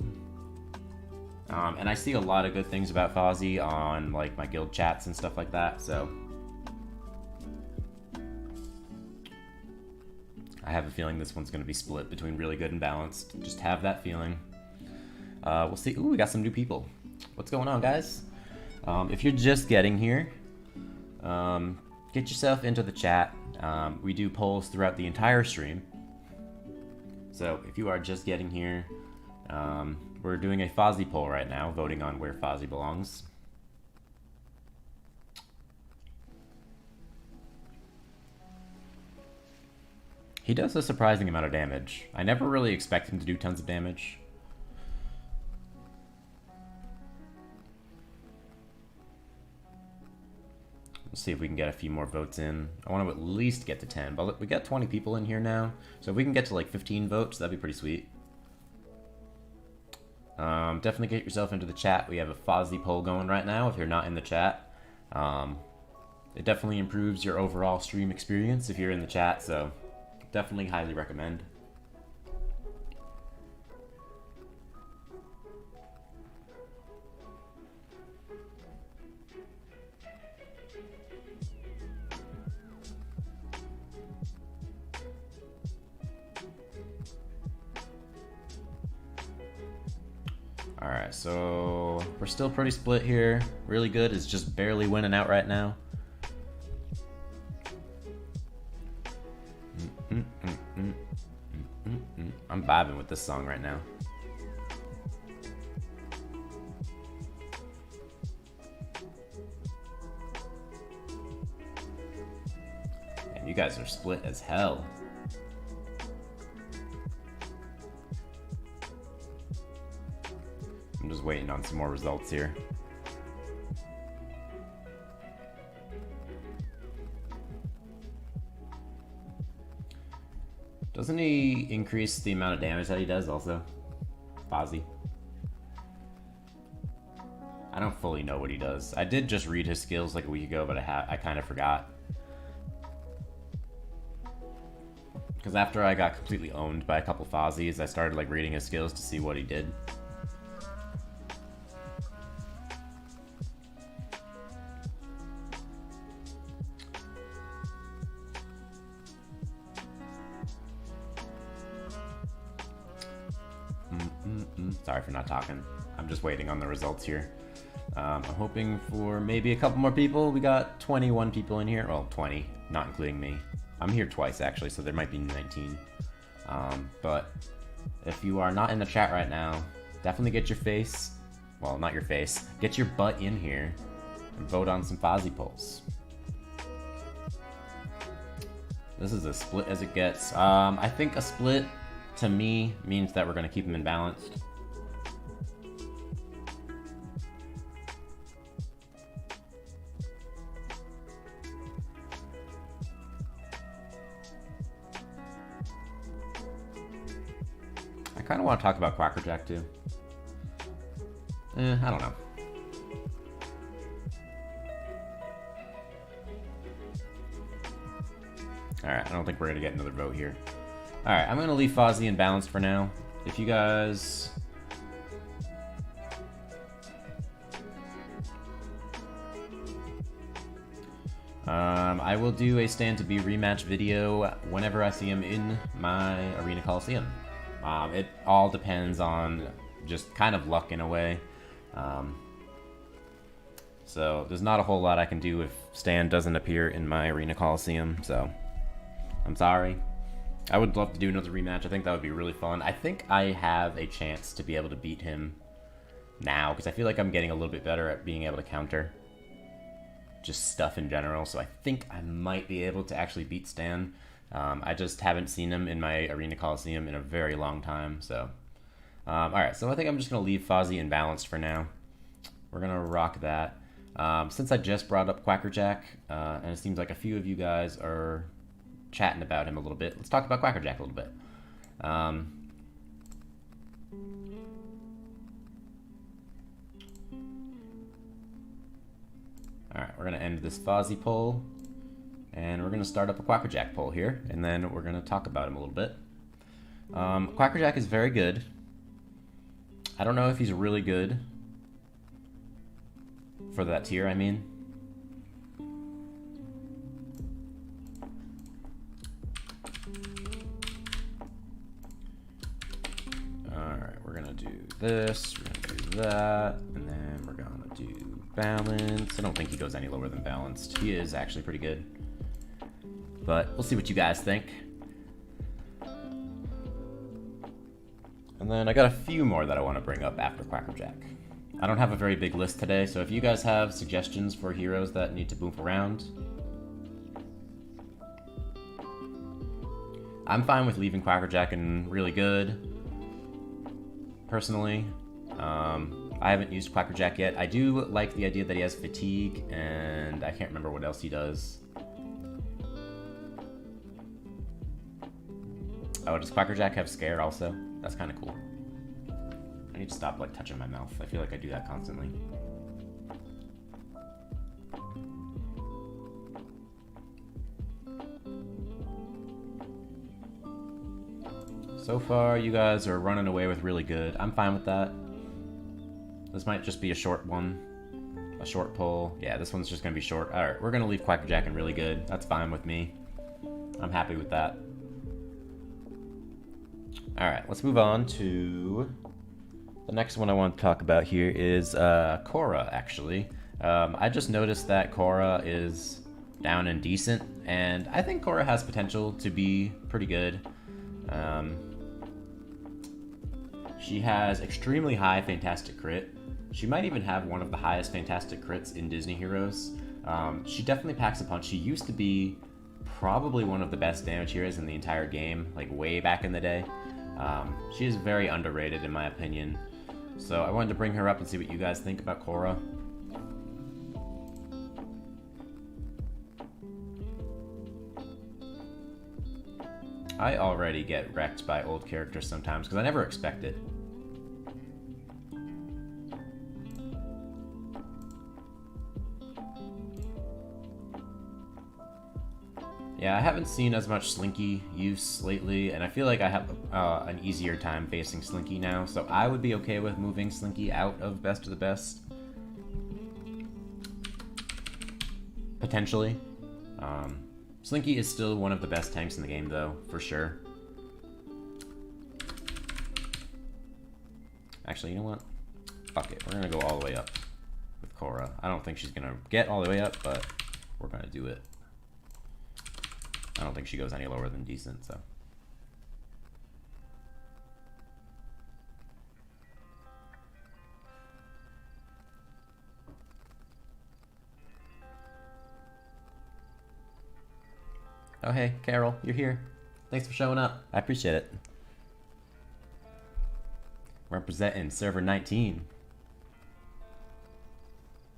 And I see a lot of good things about Fozzie on like my guild chats and stuff like that, so I have a feeling this one's going to be split between really good and balanced. Just have that feeling. We'll see. Ooh, we got some new people. What's going on, guys? If you're just getting here, Get yourself into the chat. We do polls throughout the entire stream. So if you are just getting here, we're doing a Fozzie poll right now, voting on where Fozzie belongs. He does a surprising amount of damage. I never really expect him to do tons of damage. Let's see if we can get a few more votes in. I want to at least get to 10, but we got 20 people in here now. So if we can get to like 15 votes, that'd be pretty sweet. Definitely get yourself into the chat. We have a Fozzie poll going right now if you're not in the chat. It definitely improves your overall stream experience if you're in the chat, so definitely highly recommend. Alright, so we're still pretty split here. Really good is just barely winning out right now. I'm vibing with this song right now. And you guys are split as hell. I'm just waiting on some more results here. Doesn't he increase the amount of damage that he does also? Fozzie. I don't fully know what he does. I did just read his skills like a week ago, but I kind of forgot. Because after I got completely owned by a couple Fozzies, I started like reading his skills to see what he did. Sorry for not talking. I'm just waiting on the results here. I'm hoping for maybe a couple more people. We got 21 people in here. Well, 20, not including me. I'm here twice, actually, so there might be 19. But if you are not in the chat right now, definitely get your face, well, not your face, get your butt in here and vote on some Fozzie polls. This is as split as it gets. I think a split, to me, means that we're going to keep them in balanced. I kind of want to talk about Quacker Jack too. I don't know. Alright, I don't think we're going to get another vote here. Alright, I'm going to leave Fozzie in balance for now. If you guys... I will do a Stand to Be rematch video whenever I see him in my Arena Coliseum. It all depends on just kind of luck in a way. So there's not a whole lot I can do if Stan doesn't appear in my Arena Coliseum, so I'm sorry. I would love to do another rematch. I think that would be really fun. I think I have a chance to be able to beat him now, because I feel like I'm getting a little bit better at being able to counter just stuff in general, so I think I might be able to actually beat Stan. I just haven't seen him in my Arena Coliseum in a very long time, so... Alright, so I think I'm just going to leave Fozzie in balance for now. We're going to rock that. Since I just brought up Quacker Jack, and it seems like a few of you guys are chatting about him a little bit, let's talk about Quacker Jack a little bit. Alright, we're going to end this Fozzie poll, and we're going to start up a Quacker Jack poll here, and then we're going to talk about him a little bit. Quacker Jack is very good. I don't know if he's really good for that tier, I mean. Alright, we're going to do this, we're going to do that, and then we're going to do balance. I don't think he goes any lower than balanced. He is actually pretty good. But we'll see what you guys think. And then I got a few more that I want to bring up after Quackerjack. I don't have a very big list today, so if you guys have suggestions for heroes that need to move around, I'm fine with leaving Quackerjack in really good, personally. I haven't used Quackerjack yet. I do like the idea that he has fatigue, and I can't remember what else he does. Oh, does Quackerjack have scare also? That's kind of cool. I need to stop like touching my mouth. I feel like I do that constantly. So far, you guys are running away with really good. I'm fine with that. This might just be a short one. A short pull. Yeah, this one's just going to be short. Alright, we're going to leave Quackerjack in really good. That's fine with me. I'm happy with that. Alright, let's move on to... The next one I want to talk about here is Cora, actually. I just noticed that Cora is down and decent, and I think Cora has potential to be pretty good. She has extremely high Fantastic Crit. She might even have one of the highest Fantastic Crits in Disney Heroes. She definitely packs a punch. She used to be probably one of the best damage heroes in the entire game, like way back in the day. She is very underrated in my opinion. So I wanted to bring her up and see what you guys think about Cora. I already get wrecked by old characters sometimes because I never expect it. Yeah, I haven't seen as much Slinky use lately, and I feel like I have an easier time facing Slinky now, so I would be okay with moving Slinky out of Best of the Best. Potentially. Slinky is still one of the best tanks in the game, though, for sure. Actually, you know what? Fuck it, we're gonna go all the way up with Korra. I don't think she's gonna get all the way up, but we're gonna do it. I don't think she goes any lower than decent, so. Oh hey, Carol, you're here. Thanks for showing up. I appreciate it. Representing server 19.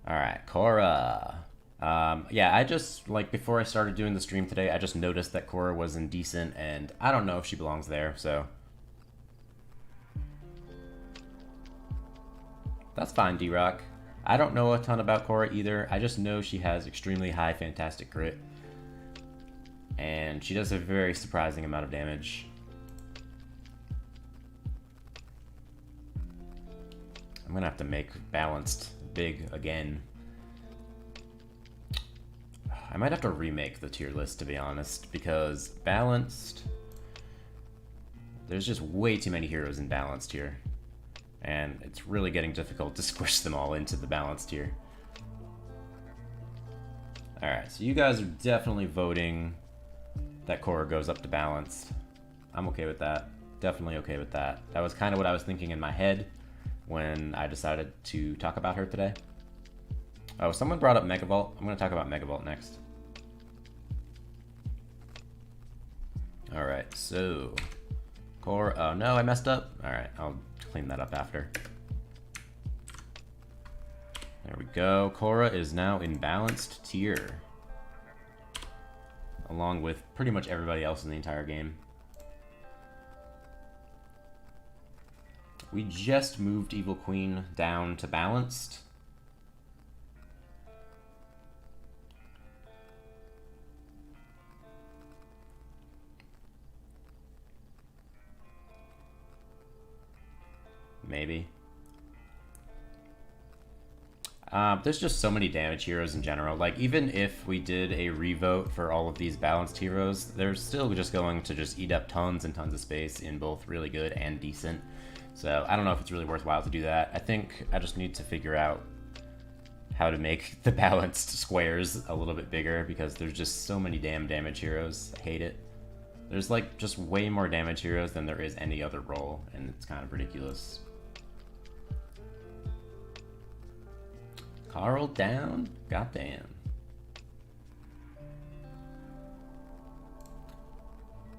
Alright, Korra. Yeah, I just, like, before I started doing the stream today, I just noticed that Korra was indecent, and I don't know if she belongs there, so. That's fine, D-Rock. I don't know a ton about Korra either. I just know she has extremely high Fantastic Crit. And she does a very surprising amount of damage. I'm gonna have to make balanced big again. I might have to remake the tier list, to be honest, because balanced... There's just way too many heroes in balanced tier. And it's really getting difficult to squish them all into the balanced tier. Alright, so you guys are definitely voting that Korra goes up to balanced. I'm okay with that. Definitely okay with that. That was kind of what I was thinking in my head when I decided to talk about her today. Oh, someone brought up Megavolt. I'm going to talk about Megavolt next. Alright, so... Korra... Oh, no, I messed up. Alright, I'll clean that up after. There we go. Korra is now in balanced tier. Along with pretty much everybody else in the entire game. We just moved Evil Queen down to balanced. Maybe. There's just so many damage heroes in general. Like, even if we did a revote for all of these balanced heroes, they're still just going to just eat up tons and tons of space in both really good and decent. So I don't know if it's really worthwhile to do that. I think I just need to figure out how to make the balanced squares a little bit bigger because there's just so many damn damage heroes. I hate it. There's like just way more damage heroes than there is any other role, and it's kind of ridiculous. Carl down? Goddamn.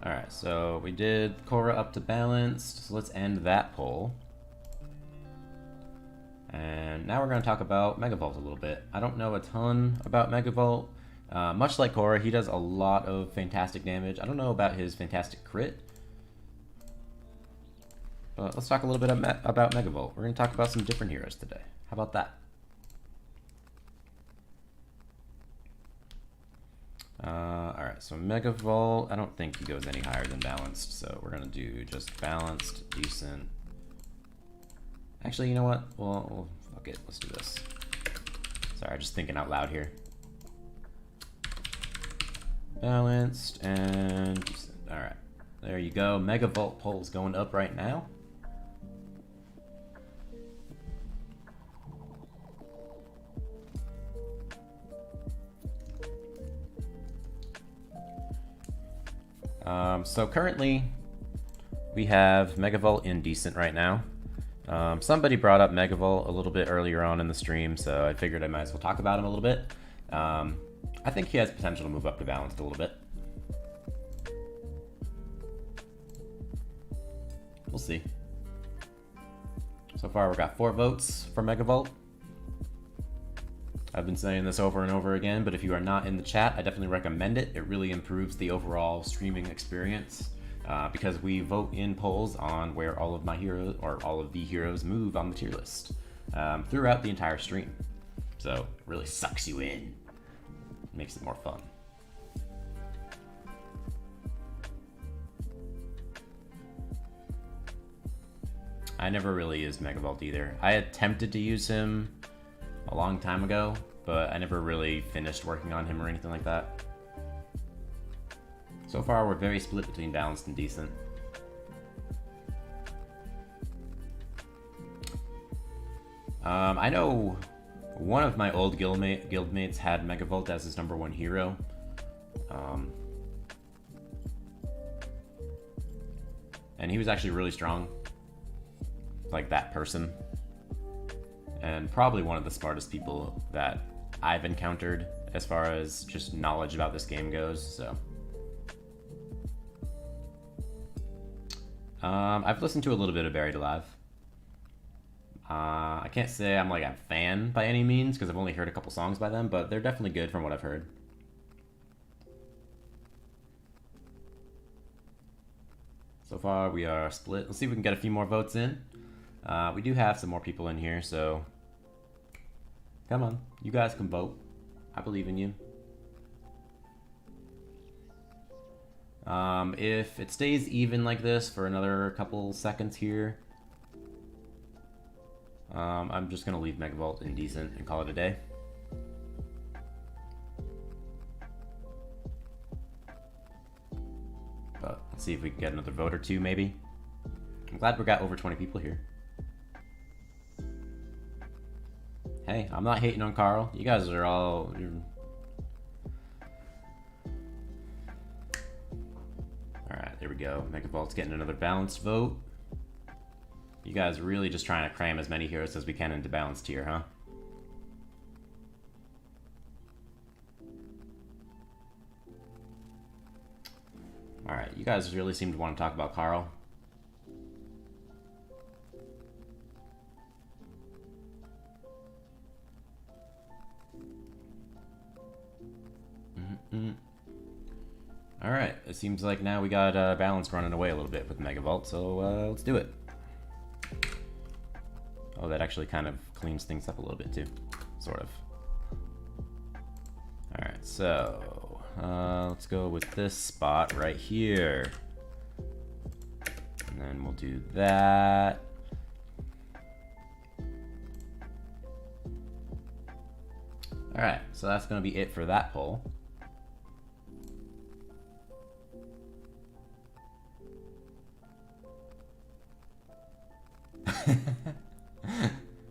Alright, so we did Korra up to balanced, so let's end that poll. And now we're going to talk about Megavolt a little bit. I don't know a ton about Megavolt. Much like Korra, he does a lot of fantastic damage. I don't know about his fantastic crit. But let's talk a little bit about Megavolt. We're going to talk about some different heroes today. How about that? Alright, so Megavolt, I don't think he goes any higher than balanced, so we're going to do just balanced, decent. Actually, you know what? Well, fuck it. Let's do this. Sorry, I'm just thinking out loud here. Balanced and decent. Alright, there you go. Megavolt poll's going up right now. So currently, we have Megavolt in decent right now. Somebody brought up Megavolt a little bit earlier on in the stream, so I figured I might as well talk about him a little bit. I think he has potential to move up to balanced a little bit. We'll see. So far, we got 4 votes for Megavolt. I've been saying this over and over again, but if you are not in the chat, I definitely recommend it. It really improves the overall streaming experience because we vote in polls on where all of my heroes, or all of the heroes, move on the tier list throughout the entire stream. So it really sucks you in. Makes it more fun. I never really used Megavolt either. I attempted to use him a long time ago, but I never really finished working on him or anything like that. So far, we're very split between balanced and decent. I know one of my old guildmates had Megavolt as his #1 hero. And he was actually really strong. Like that person. And probably one of the smartest people that I've encountered as far as just knowledge about this game goes, so. I've listened to a little bit of Buried Alive. I can't say I'm like a fan by any means, because I've only heard a couple songs by them, but they're definitely good from what I've heard. So far, we are split. Let's see if we can get a few more votes in. We do have some more people in here, so come on, you guys can vote. I believe in you. If it stays even like this for another couple seconds here, I'm just gonna leave Megavolt indecent and call it a day. But let's see if we can get another vote or two, maybe. I'm glad we got over 20 people here. Hey, I'm not hating on Carl. You guys are all... Alright, there we go. Megavolt's getting another balanced vote. You guys are really just trying to cram as many heroes as we can into balanced tier, huh? Alright, you guys really seem to want to talk about Carl. Alright, it seems like now we got balance running away a little bit with Megavolt, so let's do it. Oh, that actually kind of cleans things up a little bit too, sort of. Alright, so let's go with this spot right here. And then we'll do that. Alright, so that's going to be it for that poll.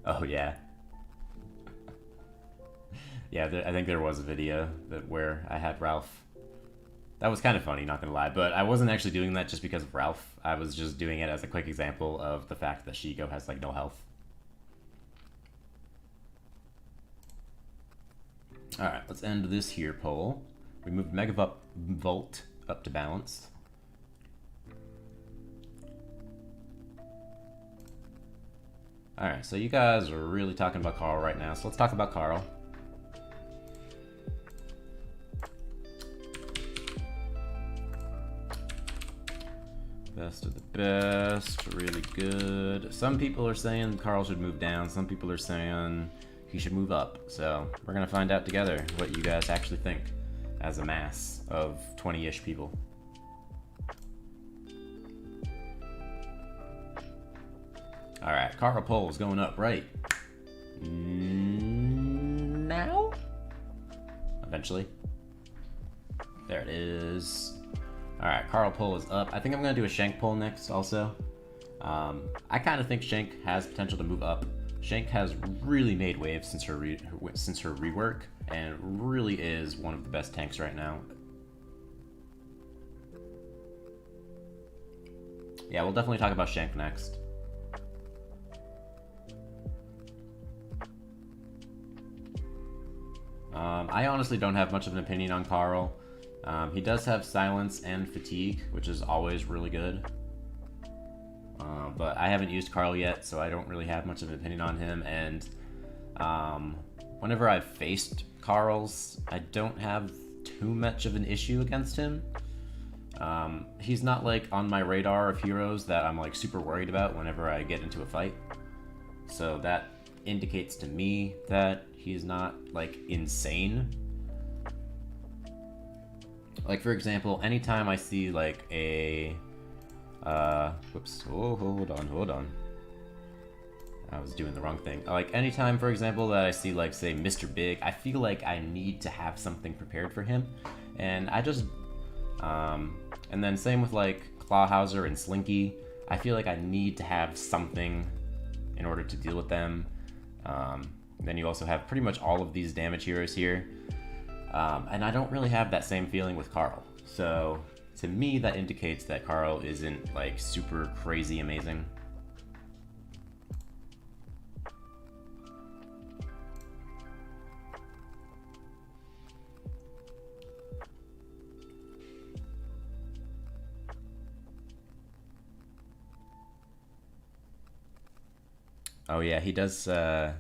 Oh yeah. Yeah, I think there was a video where I had Ralph. That was kind of funny, not gonna lie, but I wasn't actually doing that just because of Ralph. I was just doing it as a quick example of the fact that Shigo has like no health. Alright, let's end this here poll. We moved Megavolt up to balanced. Alright, so you guys are really talking about Carl right now, so let's talk about Carl. Best of the best, really good. Some people are saying Carl should move down, some people are saying he should move up. So we're gonna find out together what you guys actually think as a mass of 20-ish people. Alright, Carl poll is going up right now? Eventually. There it is. Alright, Carl poll is up. I think I'm going to do a Shank poll next also. I kind of think Shank has potential to move up. Shank has really made waves since her rework, and really is one of the best tanks right now. Yeah, we'll definitely talk about Shank next. I honestly don't have much of an opinion on Carl. He does have silence and fatigue, which is always really good. But I haven't used Carl yet, so I don't really have much of an opinion on him. And whenever I've faced Carl's, I don't have too much of an issue against him. He's not like on my radar of heroes that I'm like super worried about whenever I get into a fight. So that indicates to me that he's not like insane. Like for example, anytime I see like a whoops, oh, hold on. I was doing the wrong thing. Like anytime, for example, that I see like say Mr. Big, I feel like I need to have something prepared for him. And I just and then same with like Clawhauser and Slinky, I feel like I need to have something in order to deal with them. Then you also have pretty much all of these damage heroes here. And I don't really have that same feeling with Carl. So to me, that indicates that Carl isn't like super crazy amazing. Oh yeah, he does that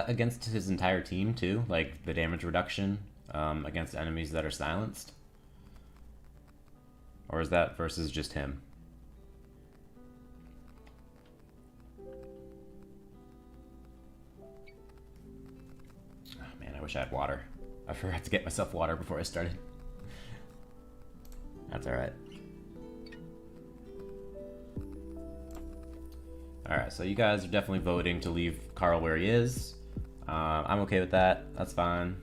against his entire team too? Like the damage reduction against enemies that are silenced? Or is that versus just him? Oh man, I wish I had water. I forgot to get myself water before I started. That's alright. Alright, so you guys are definitely voting to leave Carl where he is. I'm okay with that. That's fine.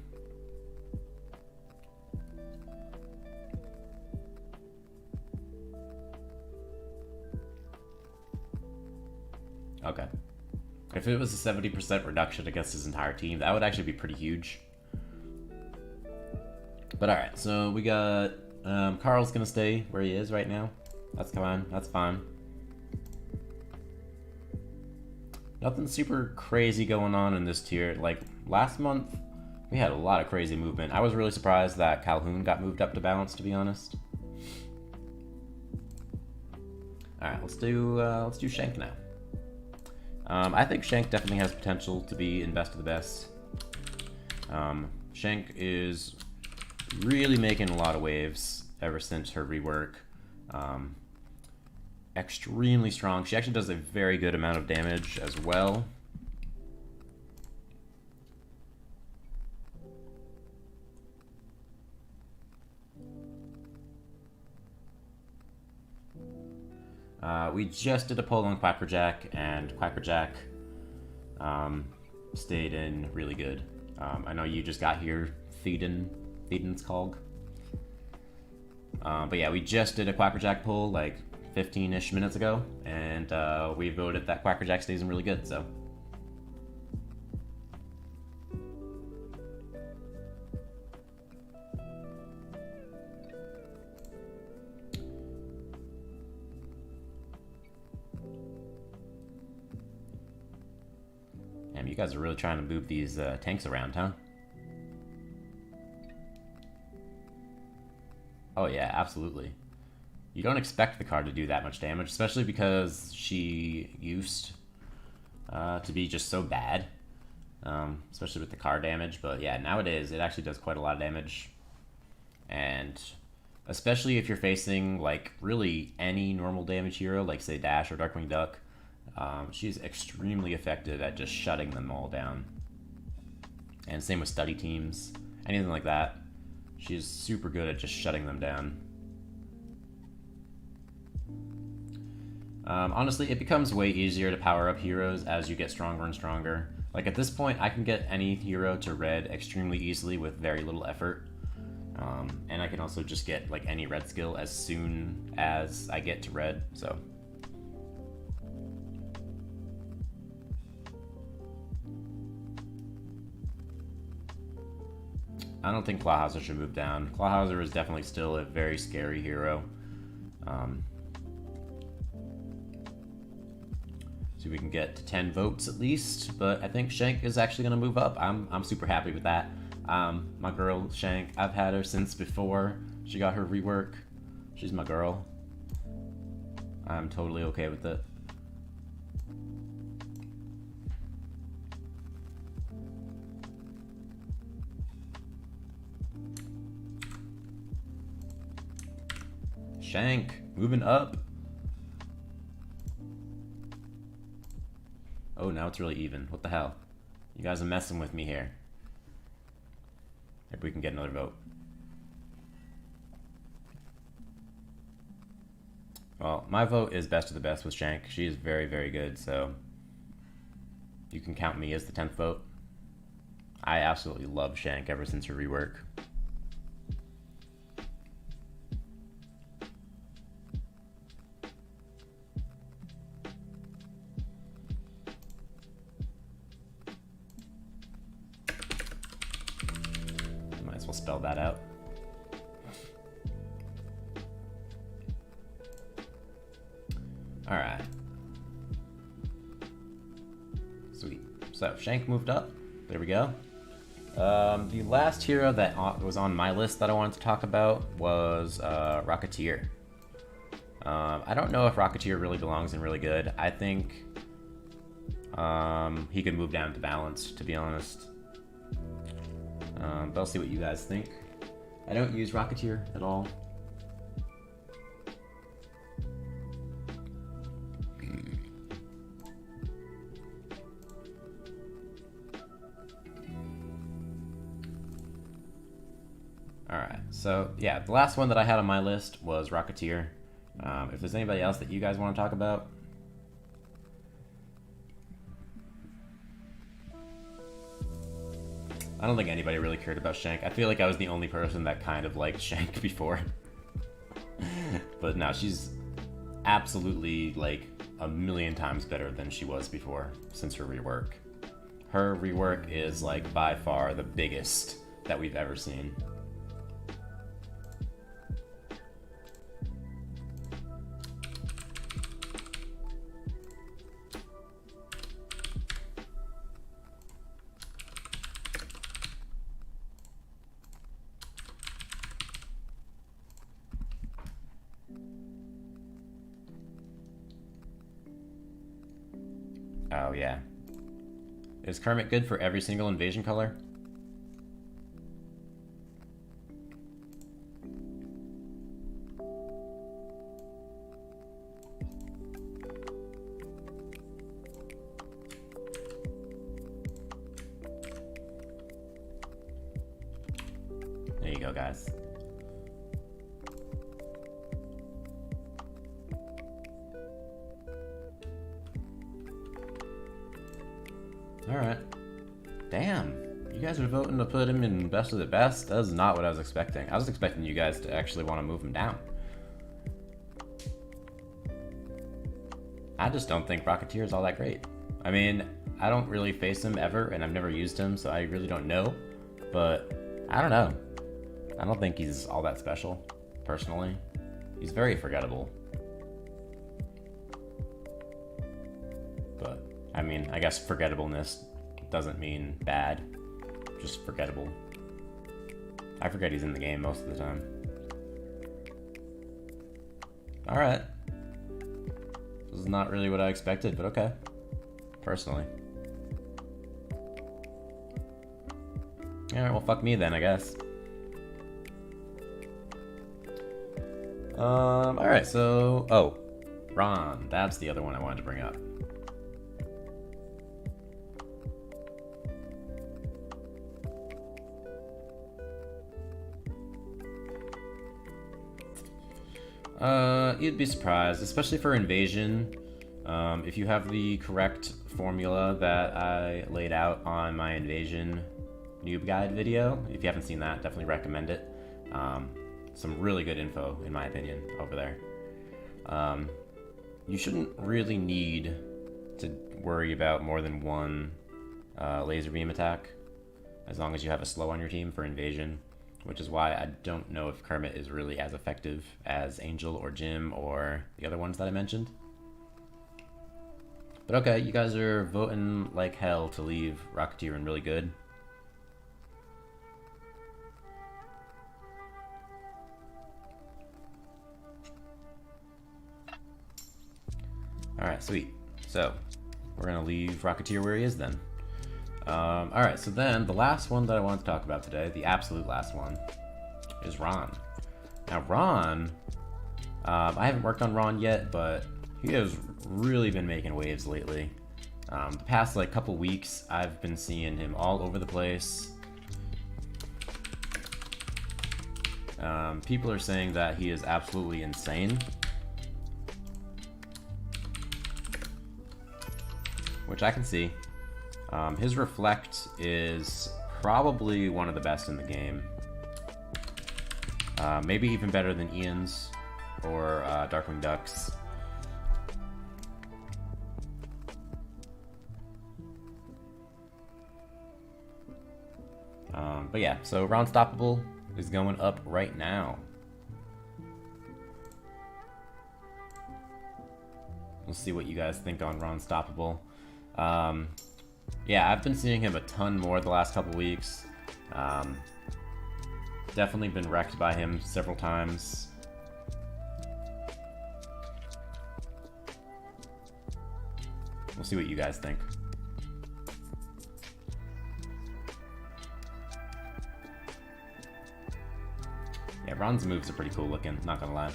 Okay. If it was a 70% reduction against his entire team, that would actually be pretty huge. But alright, so we got Carl's gonna stay where he is right now. That's fine. That's fine. Nothing super crazy going on in this tier. Like last month, we had a lot of crazy movement. I was really surprised that Calhoun got moved up to balance, to be honest. All right, let's do Shank now. I think Shank definitely has potential to be in best of the best. Shank is really making a lot of waves ever since her rework. Extremely strong. She actually does a very good amount of damage as well. We just did a poll on Quackerjack, and Quackerjack stayed in really good. I know you just got here, Theden's Cog. But yeah, we just did a Quackerjack poll like 15-ish minutes ago, and we voted that Quackerjack stays in really good, so. you guys are really trying to move these tanks around, huh? Oh yeah, absolutely. You don't expect the card to do that much damage, especially because she used to be just so bad, especially with the card damage. But yeah, nowadays it actually does quite a lot of damage. And especially if you're facing like really any normal damage hero, like say Dash or Darkwing Duck, she's extremely effective at just shutting them all down. And same with study teams, anything like that. She's super good at just shutting them down. Honestly, it becomes way easier to power up heroes as you get stronger and stronger. Like at this point, I can get any hero to red extremely easily with very little effort. And I can also just get like any red skill as soon as I get to red, so. I don't think Clawhauser should move down. Clawhauser is definitely still a very scary hero. So we can get to 10 votes at least, but I think Shank is actually gonna move up. I'm super happy with that. My girl Shank, I've had her since before she got her rework. She's my girl. I'm totally okay with it. Shank, moving up. Oh, now it's really even. What the hell? You guys are messing with me here. Maybe we can get another vote. Well, my vote is best of the best with Shank. She is very, very good, so you can count me as the 10th vote. I absolutely love Shank ever since her rework. Might as well spell that out. Alright. Sweet. So, Shank moved up. There we go. The last hero that was on my list that I wanted to talk about was Rocketeer. I don't know if Rocketeer really belongs in really good. I think he could move down to balanced, to be honest. But I'll see what you guys think. I don't use Rocketeer at all. Alright, so yeah, the last one that I had on my list was Rocketeer. If there's anybody else that you guys want to talk about. I don't think anybody really cared about Shank. I feel like I was the only person that kind of liked Shank before. But no, she's absolutely like a million times better than she was before since her rework. Her rework is like by far the biggest that we've ever seen. Oh yeah. Is Kermit good for every single invasion color? There you go, guys. Alright. Damn. You guys are voting to put him in best of the best? That is not what I was expecting. I was expecting you guys to actually want to move him down. I just don't think Rocketeer is all that great. I mean, I don't really face him ever, and I've never used him, so I really don't know. But, I don't know. I don't think he's all that special, personally. He's very forgettable. But, I mean, I guess forgettableness doesn't mean bad, just forgettable. I forget he's in the game most of the time. Alright. This is not really what I expected, but okay. Personally. Alright, well fuck me then, I guess. Alright, so... Oh. Ron. That's the other one I wanted to bring up. You'd be surprised, especially for Invasion. If you have the correct formula that I laid out on my Invasion noob guide video, if you haven't seen that, definitely recommend it. Some really good info, in my opinion, over there. You shouldn't really need to worry about more than one laser beam attack, as long as you have a slow on your team for Invasion. Which is why I don't know if Kermit is really as effective as Angel or Jim or the other ones that I mentioned. But okay, you guys are voting like hell to leave Rocketeer in really good. Alright, sweet. So, we're gonna leave Rocketeer where he is then. Alright, so then the last one that I want to talk about today, the absolute last one, is Ron. Now Ron, I haven't worked on Ron yet, but he has really been making waves lately. The past like couple weeks, I've been seeing him all over the place. People are saying that he is absolutely insane. Which I can see. His Reflect is probably one of the best in the game. Maybe even better than Ian's or Darkwing Duck's. But yeah, so Ron Stoppable is going up right now. We'll see what you guys think on Ron Stoppable. Yeah, I've been seeing him a ton more the last couple weeks. Definitely been wrecked by him several times. We'll see what you guys think. Yeah, Ron's moves are pretty cool looking, not gonna lie.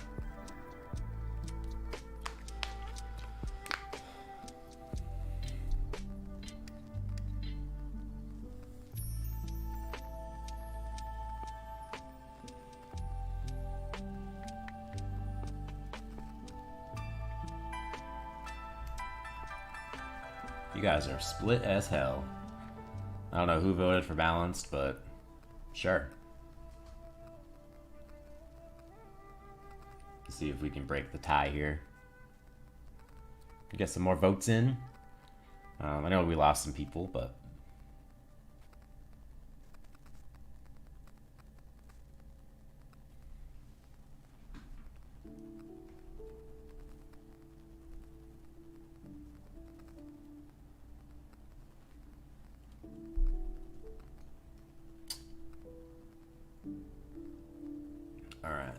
You guys are split as hell. I don't know who voted for balanced, but sure. Let's see if we can break the tie here. Get some more votes in. I know we lost some people, but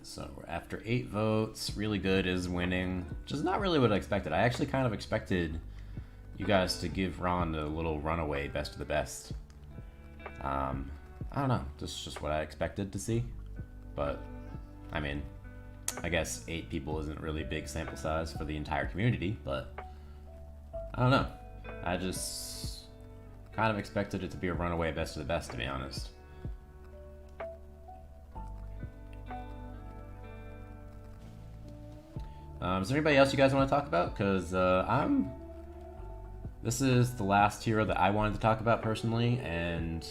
so we're after 8 votes. Really Good is winning, which is not really what I expected. I actually kind of expected you guys to give Ron a little runaway best of the best. I don't know. This is just what I expected to see. But, I mean, I guess 8 people isn't really a big sample size for the entire community, but I don't know. I just kind of expected it to be a runaway best of the best, to be honest. Is there anybody else you guys want to talk about? Because this is the last hero that I wanted to talk about personally, and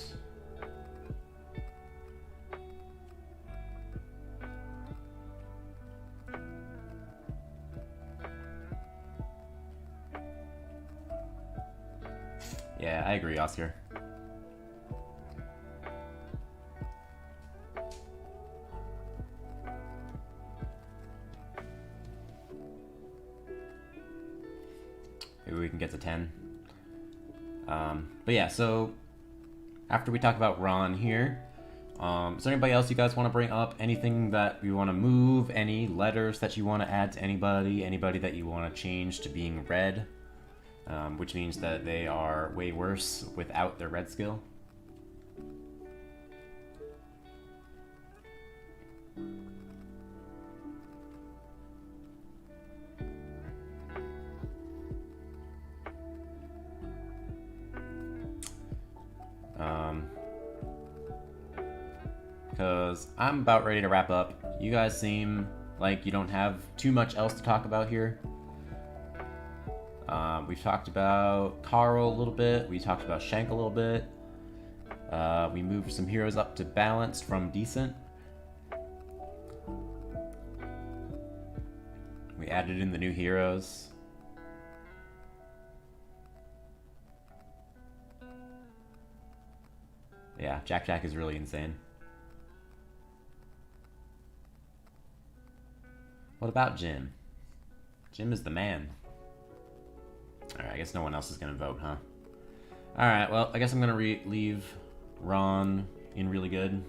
yeah, I agree, Oscar. Maybe we can get to 10. But yeah, so after we talk about Ron here, is there anybody else you guys want to bring up? Anything that you want to move? Any letters that you want to add to anybody? Anybody that you want to change to being red? Which means that they are way worse without their red skill. Because I'm about ready to wrap up. You guys seem like you don't have too much else to talk about here. We've talked about Carl a little bit. We talked about Shank a little bit. We moved some heroes up to balanced from decent. We added in the new heroes. Yeah, Jack is really insane. What about Jim? Jim is the man. Alright, I guess no one else is gonna vote, huh? Alright, well, I guess I'm gonna leave Ron in really good.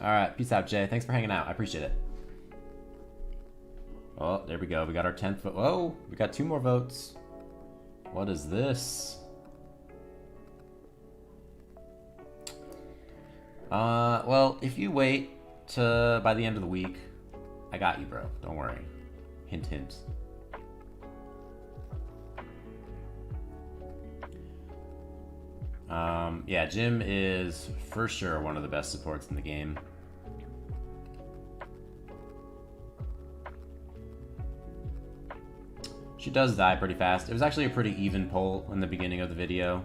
Alright, peace out, Jay. Thanks for hanging out. I appreciate it. Oh, there we go. We got our 10th vote. Whoa, we got 2 more votes. What is this? Well, if you wait to by the end of the week, I got you, bro. Don't worry. Hint, hint. Yeah, Jim is for sure one of the best supports in the game. She does die pretty fast. It was actually a pretty even poll in the beginning of the video.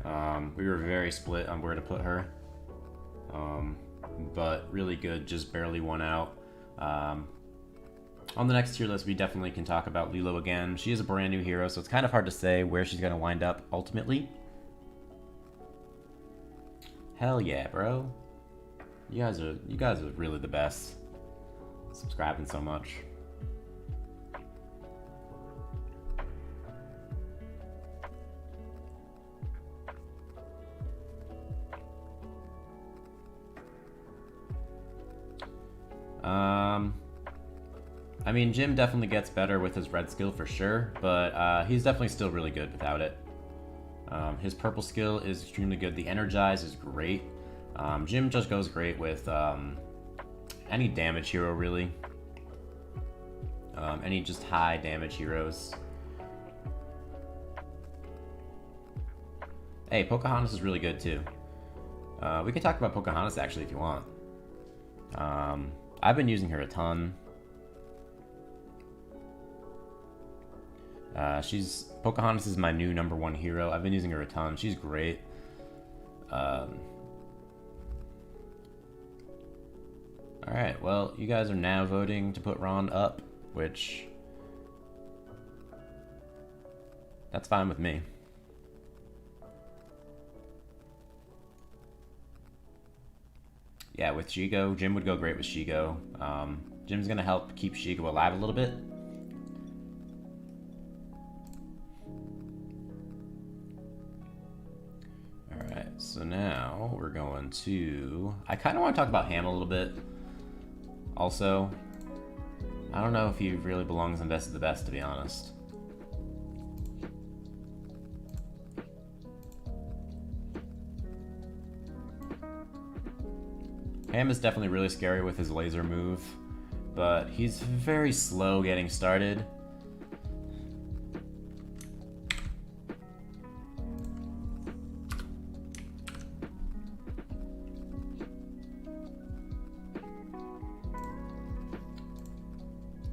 We were very split on where to put her. But really good, just barely won out. On the next tier list, we definitely can talk about Lilo again. She is a brand new hero, so it's kind of hard to say where she's going to wind up ultimately. Hell yeah, bro. You guys are really the best. Subscribing so much. I mean, Jim definitely gets better with his red skill for sure, but he's definitely still really good without it. His purple skill is extremely good. The Energize is great. Jim just goes great with any damage hero, really. Any just high damage heroes. Hey, Pocahontas is really good too. We can talk about Pocahontas actually if you want. I've been using her a ton. Pocahontas is my new #1 hero. I've been using her a ton. She's great. Alright, well, you guys are now voting to put Ron up, which... that's fine with me. Yeah, with Shigo, Jim would go great with Shigo. Jim's gonna help keep Shigo alive a little bit. Alright, so now we're going to... I kind of want to talk about Ham a little bit. Also, I don't know if he really belongs in Best of the Best, to be honest. Ham is definitely really scary with his laser move, but he's very slow getting started.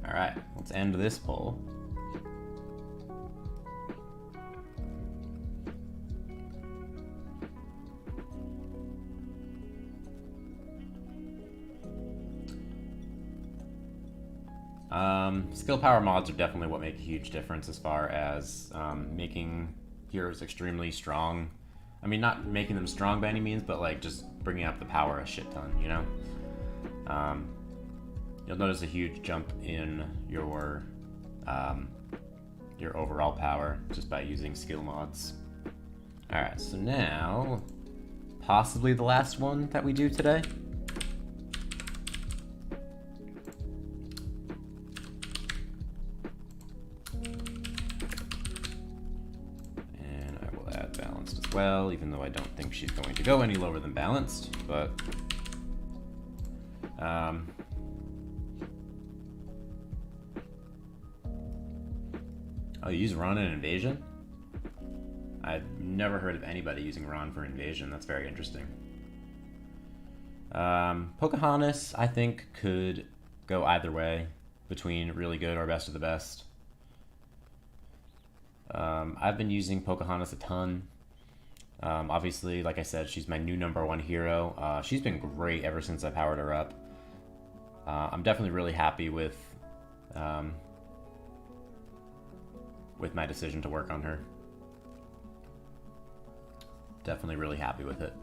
Alright, let's end this poll. Skill power mods are definitely what make a huge difference as far as making heroes extremely strong. I mean, not making them strong by any means, but like just bringing up the power a shit ton, you know? You'll notice a huge jump in your your overall power just by using skill mods. Alright, so now, possibly the last one that we do today. And I will add balanced as well, even though I don't think she's going to go any lower than balanced, but oh, you use Ron in Invasion? I've never heard of anybody using Ron for Invasion. That's very interesting. Pocahontas, I think, could go either way between really good or best of the best. I've been using Pocahontas a ton. Obviously, like I said, she's my new #1 hero. She's been great ever since I powered her up. I'm definitely really happy with my decision to work on her. Definitely really happy with it.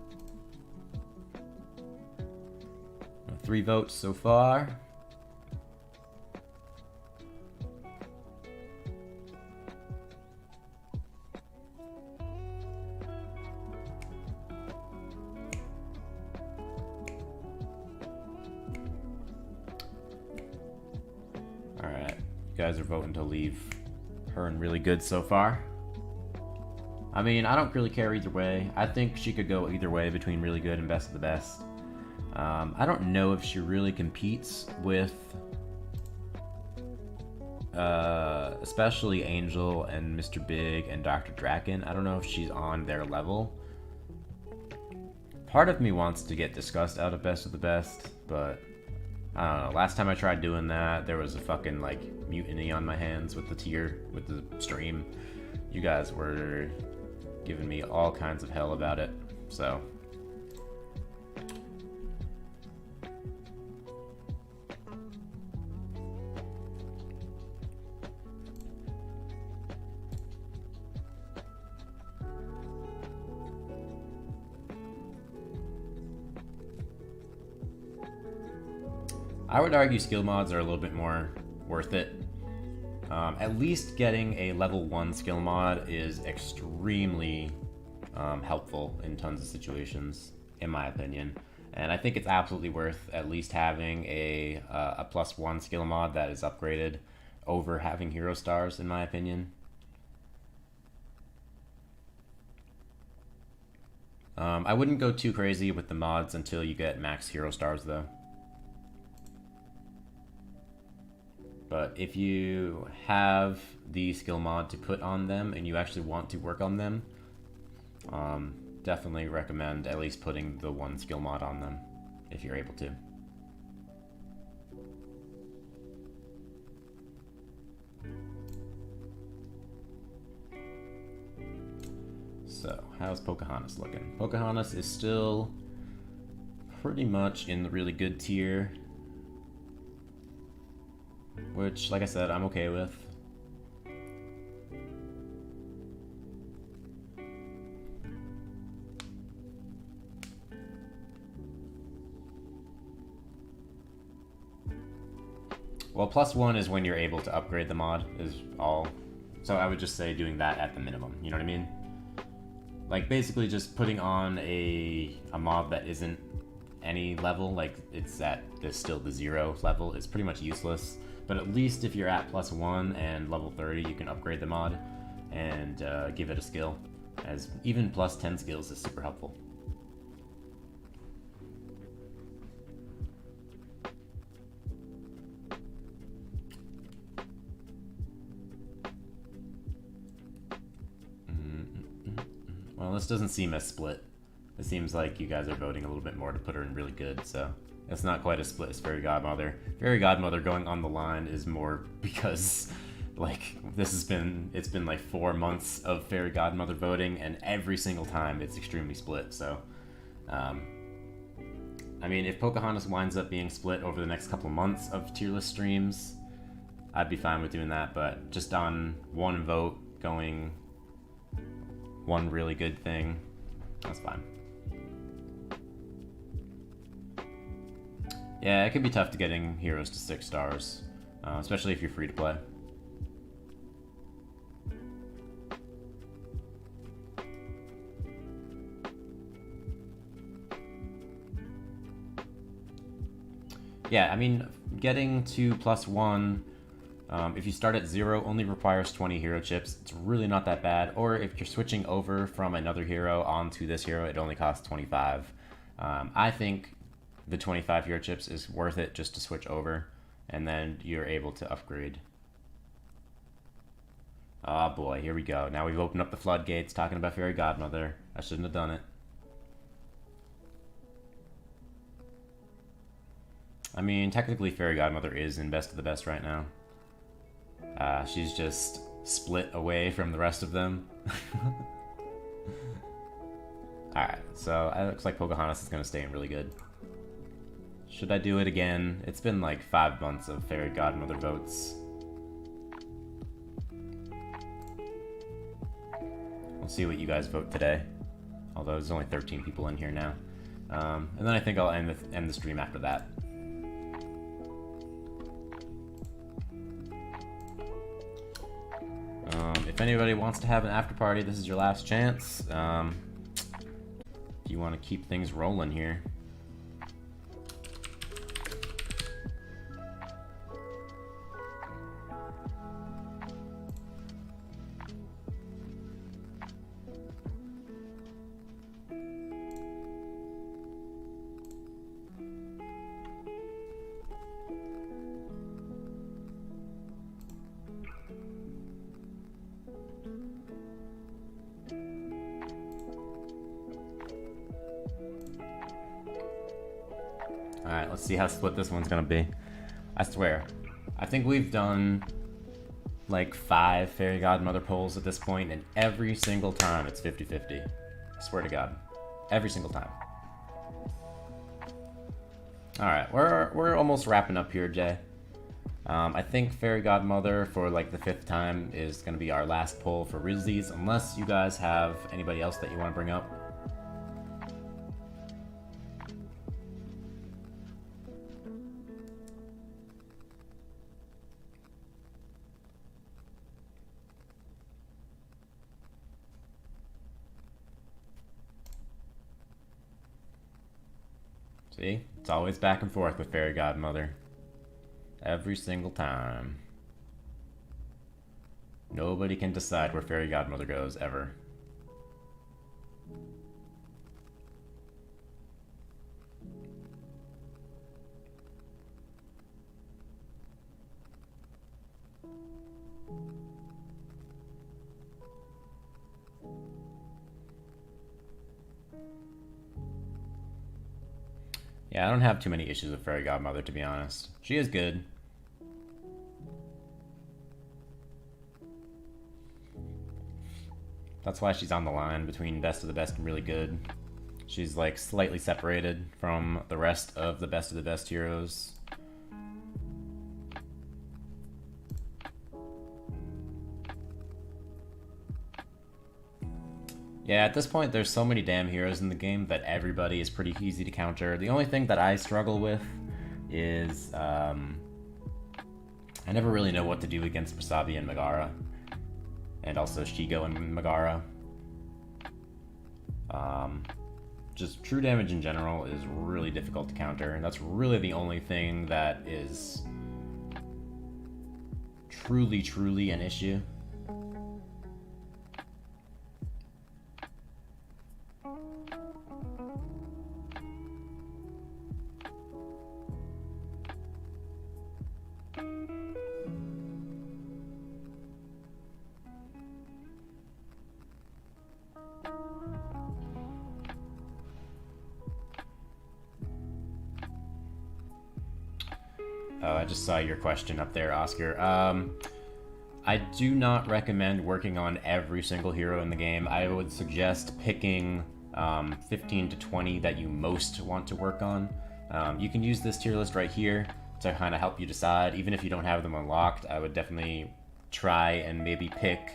3 votes so far. Alright, you guys are voting to leave her in really good so far. I mean, I don't really care either way. I think she could go either way between really good and best of the best. I don't know if she really competes with especially Angel and Mr. Big and Dr. Draken. I don't know if she's on their level. Part of me wants to get Disgust out of best of the best, but I don't know. Last time I tried doing that, there was a fucking like mutiny on my hands with the stream. You guys were giving me all kinds of hell about it, so. I would argue skill mods are a little bit more worth it. At least getting a level 1 skill mod is extremely helpful in tons of situations, in my opinion. And I think it's absolutely worth at least having a +1 skill mod that is upgraded over having hero stars, in my opinion. I wouldn't go too crazy with the mods until you get max hero stars, though. But if you have the skill mod to put on them and you actually want to work on them, definitely recommend at least putting the 1 skill mod on them if you're able to. So, how's Pocahontas looking? Pocahontas is still pretty much in the really good tier, which, like I said, I'm okay with. Well, +1 is when you're able to upgrade the mod, is all. So I would just say doing that at the minimum, you know what I mean? Like, basically just putting on a mod that isn't any level, like it's at still the 0 level, is pretty much useless. But at least if you're at +1 and level 30, you can upgrade the mod and give it a skill, as even +10 skills is super helpful. Well, this doesn't seem as split. It seems like you guys are voting a little bit more to put her in really good, so it's not quite as split as Fairy Godmother. Fairy Godmother going on the line is more because, like, it's been like 4 months of Fairy Godmother voting, and every single time it's extremely split, so, I mean, if Pocahontas winds up being split over the next couple months of tier list streams, I'd be fine with doing that, but just on 1 vote going 1 really good thing, that's fine. Yeah, it can be tough to getting heroes to 6 stars, especially if you're free to play. Yeah, I mean, getting to +1, if you start at 0, only requires 20 hero chips. It's really not that bad. Or if you're switching over from another hero onto this hero, it only costs 25. I think the 25 hero chips is worth it just to switch over, and then you're able to upgrade. Oh boy, here we go. Now we've opened up the floodgates talking about Fairy Godmother. I shouldn't have done it. I mean, technically Fairy Godmother is in Best of the Best right now. She's just split away from the rest of them. Alright, so it looks like Pocahontas is going to stay in really good. Should I do it again? It's been like 5 months of Fairy Godmother votes. We'll see what you guys vote today. Although there's only 13 people in here now. And then I think I'll end the stream after that. If anybody wants to have an after party, this is your last chance. If you want to keep things rolling here. Alright, let's see how split this one's gonna be. I swear. I think we've done like 5 Fairy Godmother polls at this point, and every single time it's 50-50. I swear to God. Every single time. Alright, we're almost wrapping up here, Jay. I think Fairy Godmother for like the 5th time is gonna be our last poll for realsies, unless you guys have anybody else that you want to bring up. See? It's always back and forth with Fairy Godmother. Every single time. Nobody can decide where Fairy Godmother goes, ever. Yeah, I don't have too many issues with Fairy Godmother, to be honest. She is good. That's why she's on the line between Best of the Best and really good. She's like slightly separated from the rest of the Best heroes. Yeah, at this point, there's so many damn heroes in the game that everybody is pretty easy to counter. The only thing that I struggle with is, I never really know what to do against Fozzie and Megara. And also Shigo and Megara. Just true damage in general is really difficult to counter, and that's really the only thing that is truly an issue. Oh, I just saw your question up there, Oscar. I do not recommend working on every single hero in the game. I would suggest picking 15 to 20 that you most want to work on. You can use this tier list right here to kind of help you decide. Even if you don't have them unlocked, I would definitely try and maybe pick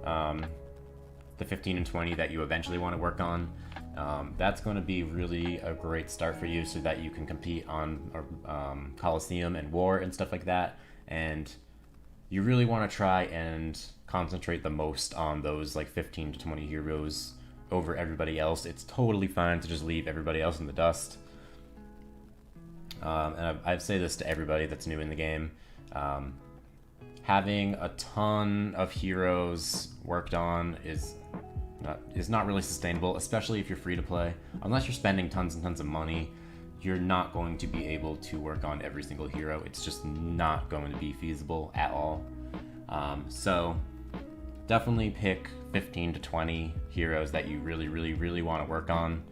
the 15 and 20 that you eventually want to work on. That's going to be really a great start for you so that you can compete on Coliseum and War and stuff like that. And you really want to try and concentrate the most on those like 15 to 20 heroes over everybody else. It's totally fine to just leave everybody else in the dust. And I say this to everybody that's new in the game. Having a ton of heroes worked on is not really sustainable, especially if you're free to play. Unless you're spending tons and tons of money, you're not going to be able to work on every single hero. It's just not going to be feasible at all. So definitely pick 15 to 20 heroes that you really want to work on,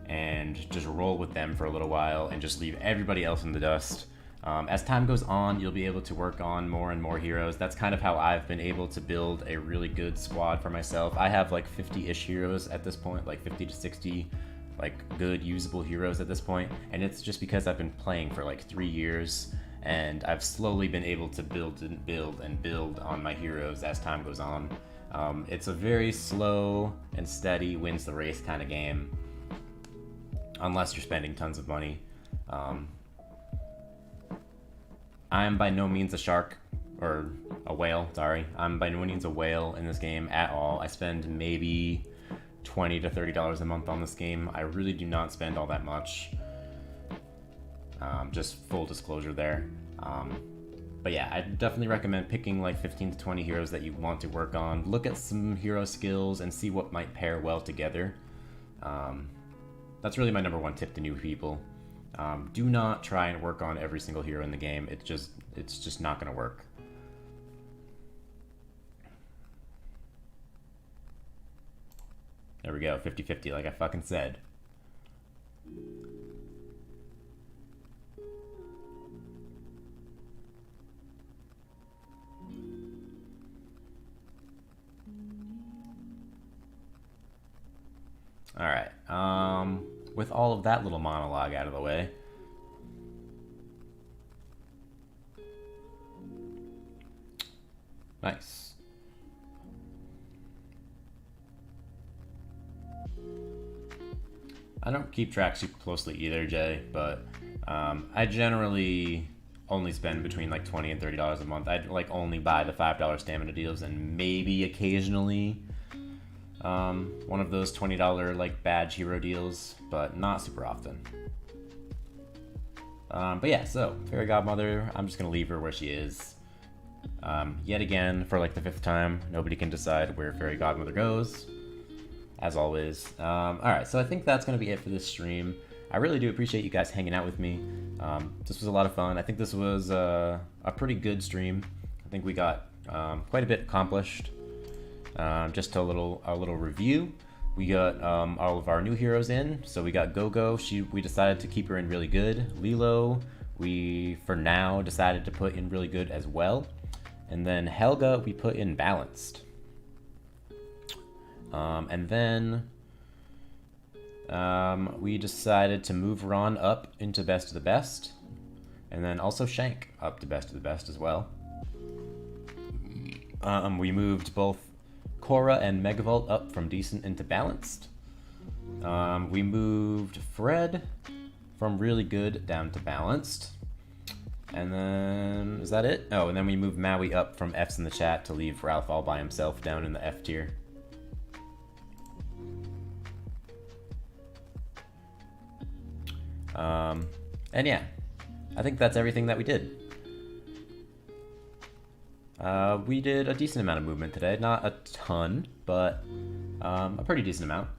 and just roll with them for a little while and just leave everybody else in the dust. As time goes on, you'll be able to work on more and more heroes. That's kind of how I've been able to build a really good squad for myself. I have like 50-ish heroes at this point, like 50 to 60 like good usable heroes at this point, and it's just because I've been playing for like 3 years, and I've slowly been able to build on my heroes as time goes on. It's a very slow and steady wins the race kind of game, unless you're spending tons of money. I'm by no means a shark, or a whale, sorry. I'm by no means a whale in this game at all. I spend maybe $20 to $30 a month on this game. I really do not spend all that much. Just full disclosure there. But yeah, I definitely recommend picking like 15 to 20 heroes that you want to work on. Look at some hero skills and see what might pair well together. That's really my number one tip to new people. Do not try and work on every single hero in the game. It's just not going to work. There we go, 50-50 like I fucking said. Alright, with all of that little monologue out of the way, nice. I don't keep track super closely either, Jay, but I generally only spend between like $20 and $30 a month. I'd like only buy the $5 stamina deals and maybe occasionally one of those $20 like badge hero deals, but not super often. But yeah, so Fairy Godmother, I'm just gonna leave her where she is. Yet again, for like the 5th time, nobody can decide where Fairy Godmother goes, as always. Alright, so I think that's gonna be it for this stream. I really do appreciate you guys hanging out with me. This was a lot of fun. I think this was a pretty good stream. I think we got quite a bit accomplished. Just a little review. We got all of our new heroes in. So we got Gogo. We decided to keep her in really good. Lilo, we for now decided to put in really good as well. And then Helga, we put in balanced. And then we decided to move Ron up into best of the best. And then also Shank up to best of the best as well. We moved both Cora and Megavolt up from decent into balanced. We moved Fred from really good down to balanced. And then, is that it? Oh, and then we moved Maui up from F's in the chat to leave Ralph all by himself down in the F tier. And yeah, I think that's everything that we did. We did a decent amount of movement today. Not a ton, but a pretty decent amount.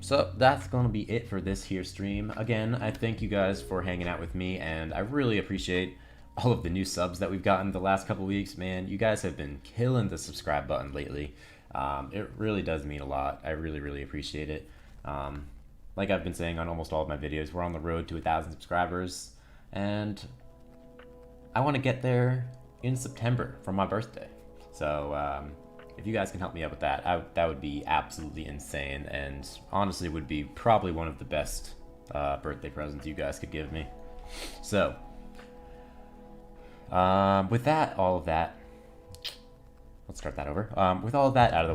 So that's gonna be it for this here stream. Again, I thank you guys for hanging out with me, and I really appreciate all of the new subs that we've gotten the last couple weeks. Man, you guys have been killing the subscribe button lately. It really does mean a lot. I really appreciate it. Like I've been saying on almost all of my videos, we're on the road to 1,000 subscribers, and I want to get there in September for my birthday. So if you guys can help me out with that, that would be absolutely insane, and honestly would be probably one of the best birthday presents you guys could give me. So with that, all of that, let's start that over. With all of that out of the way,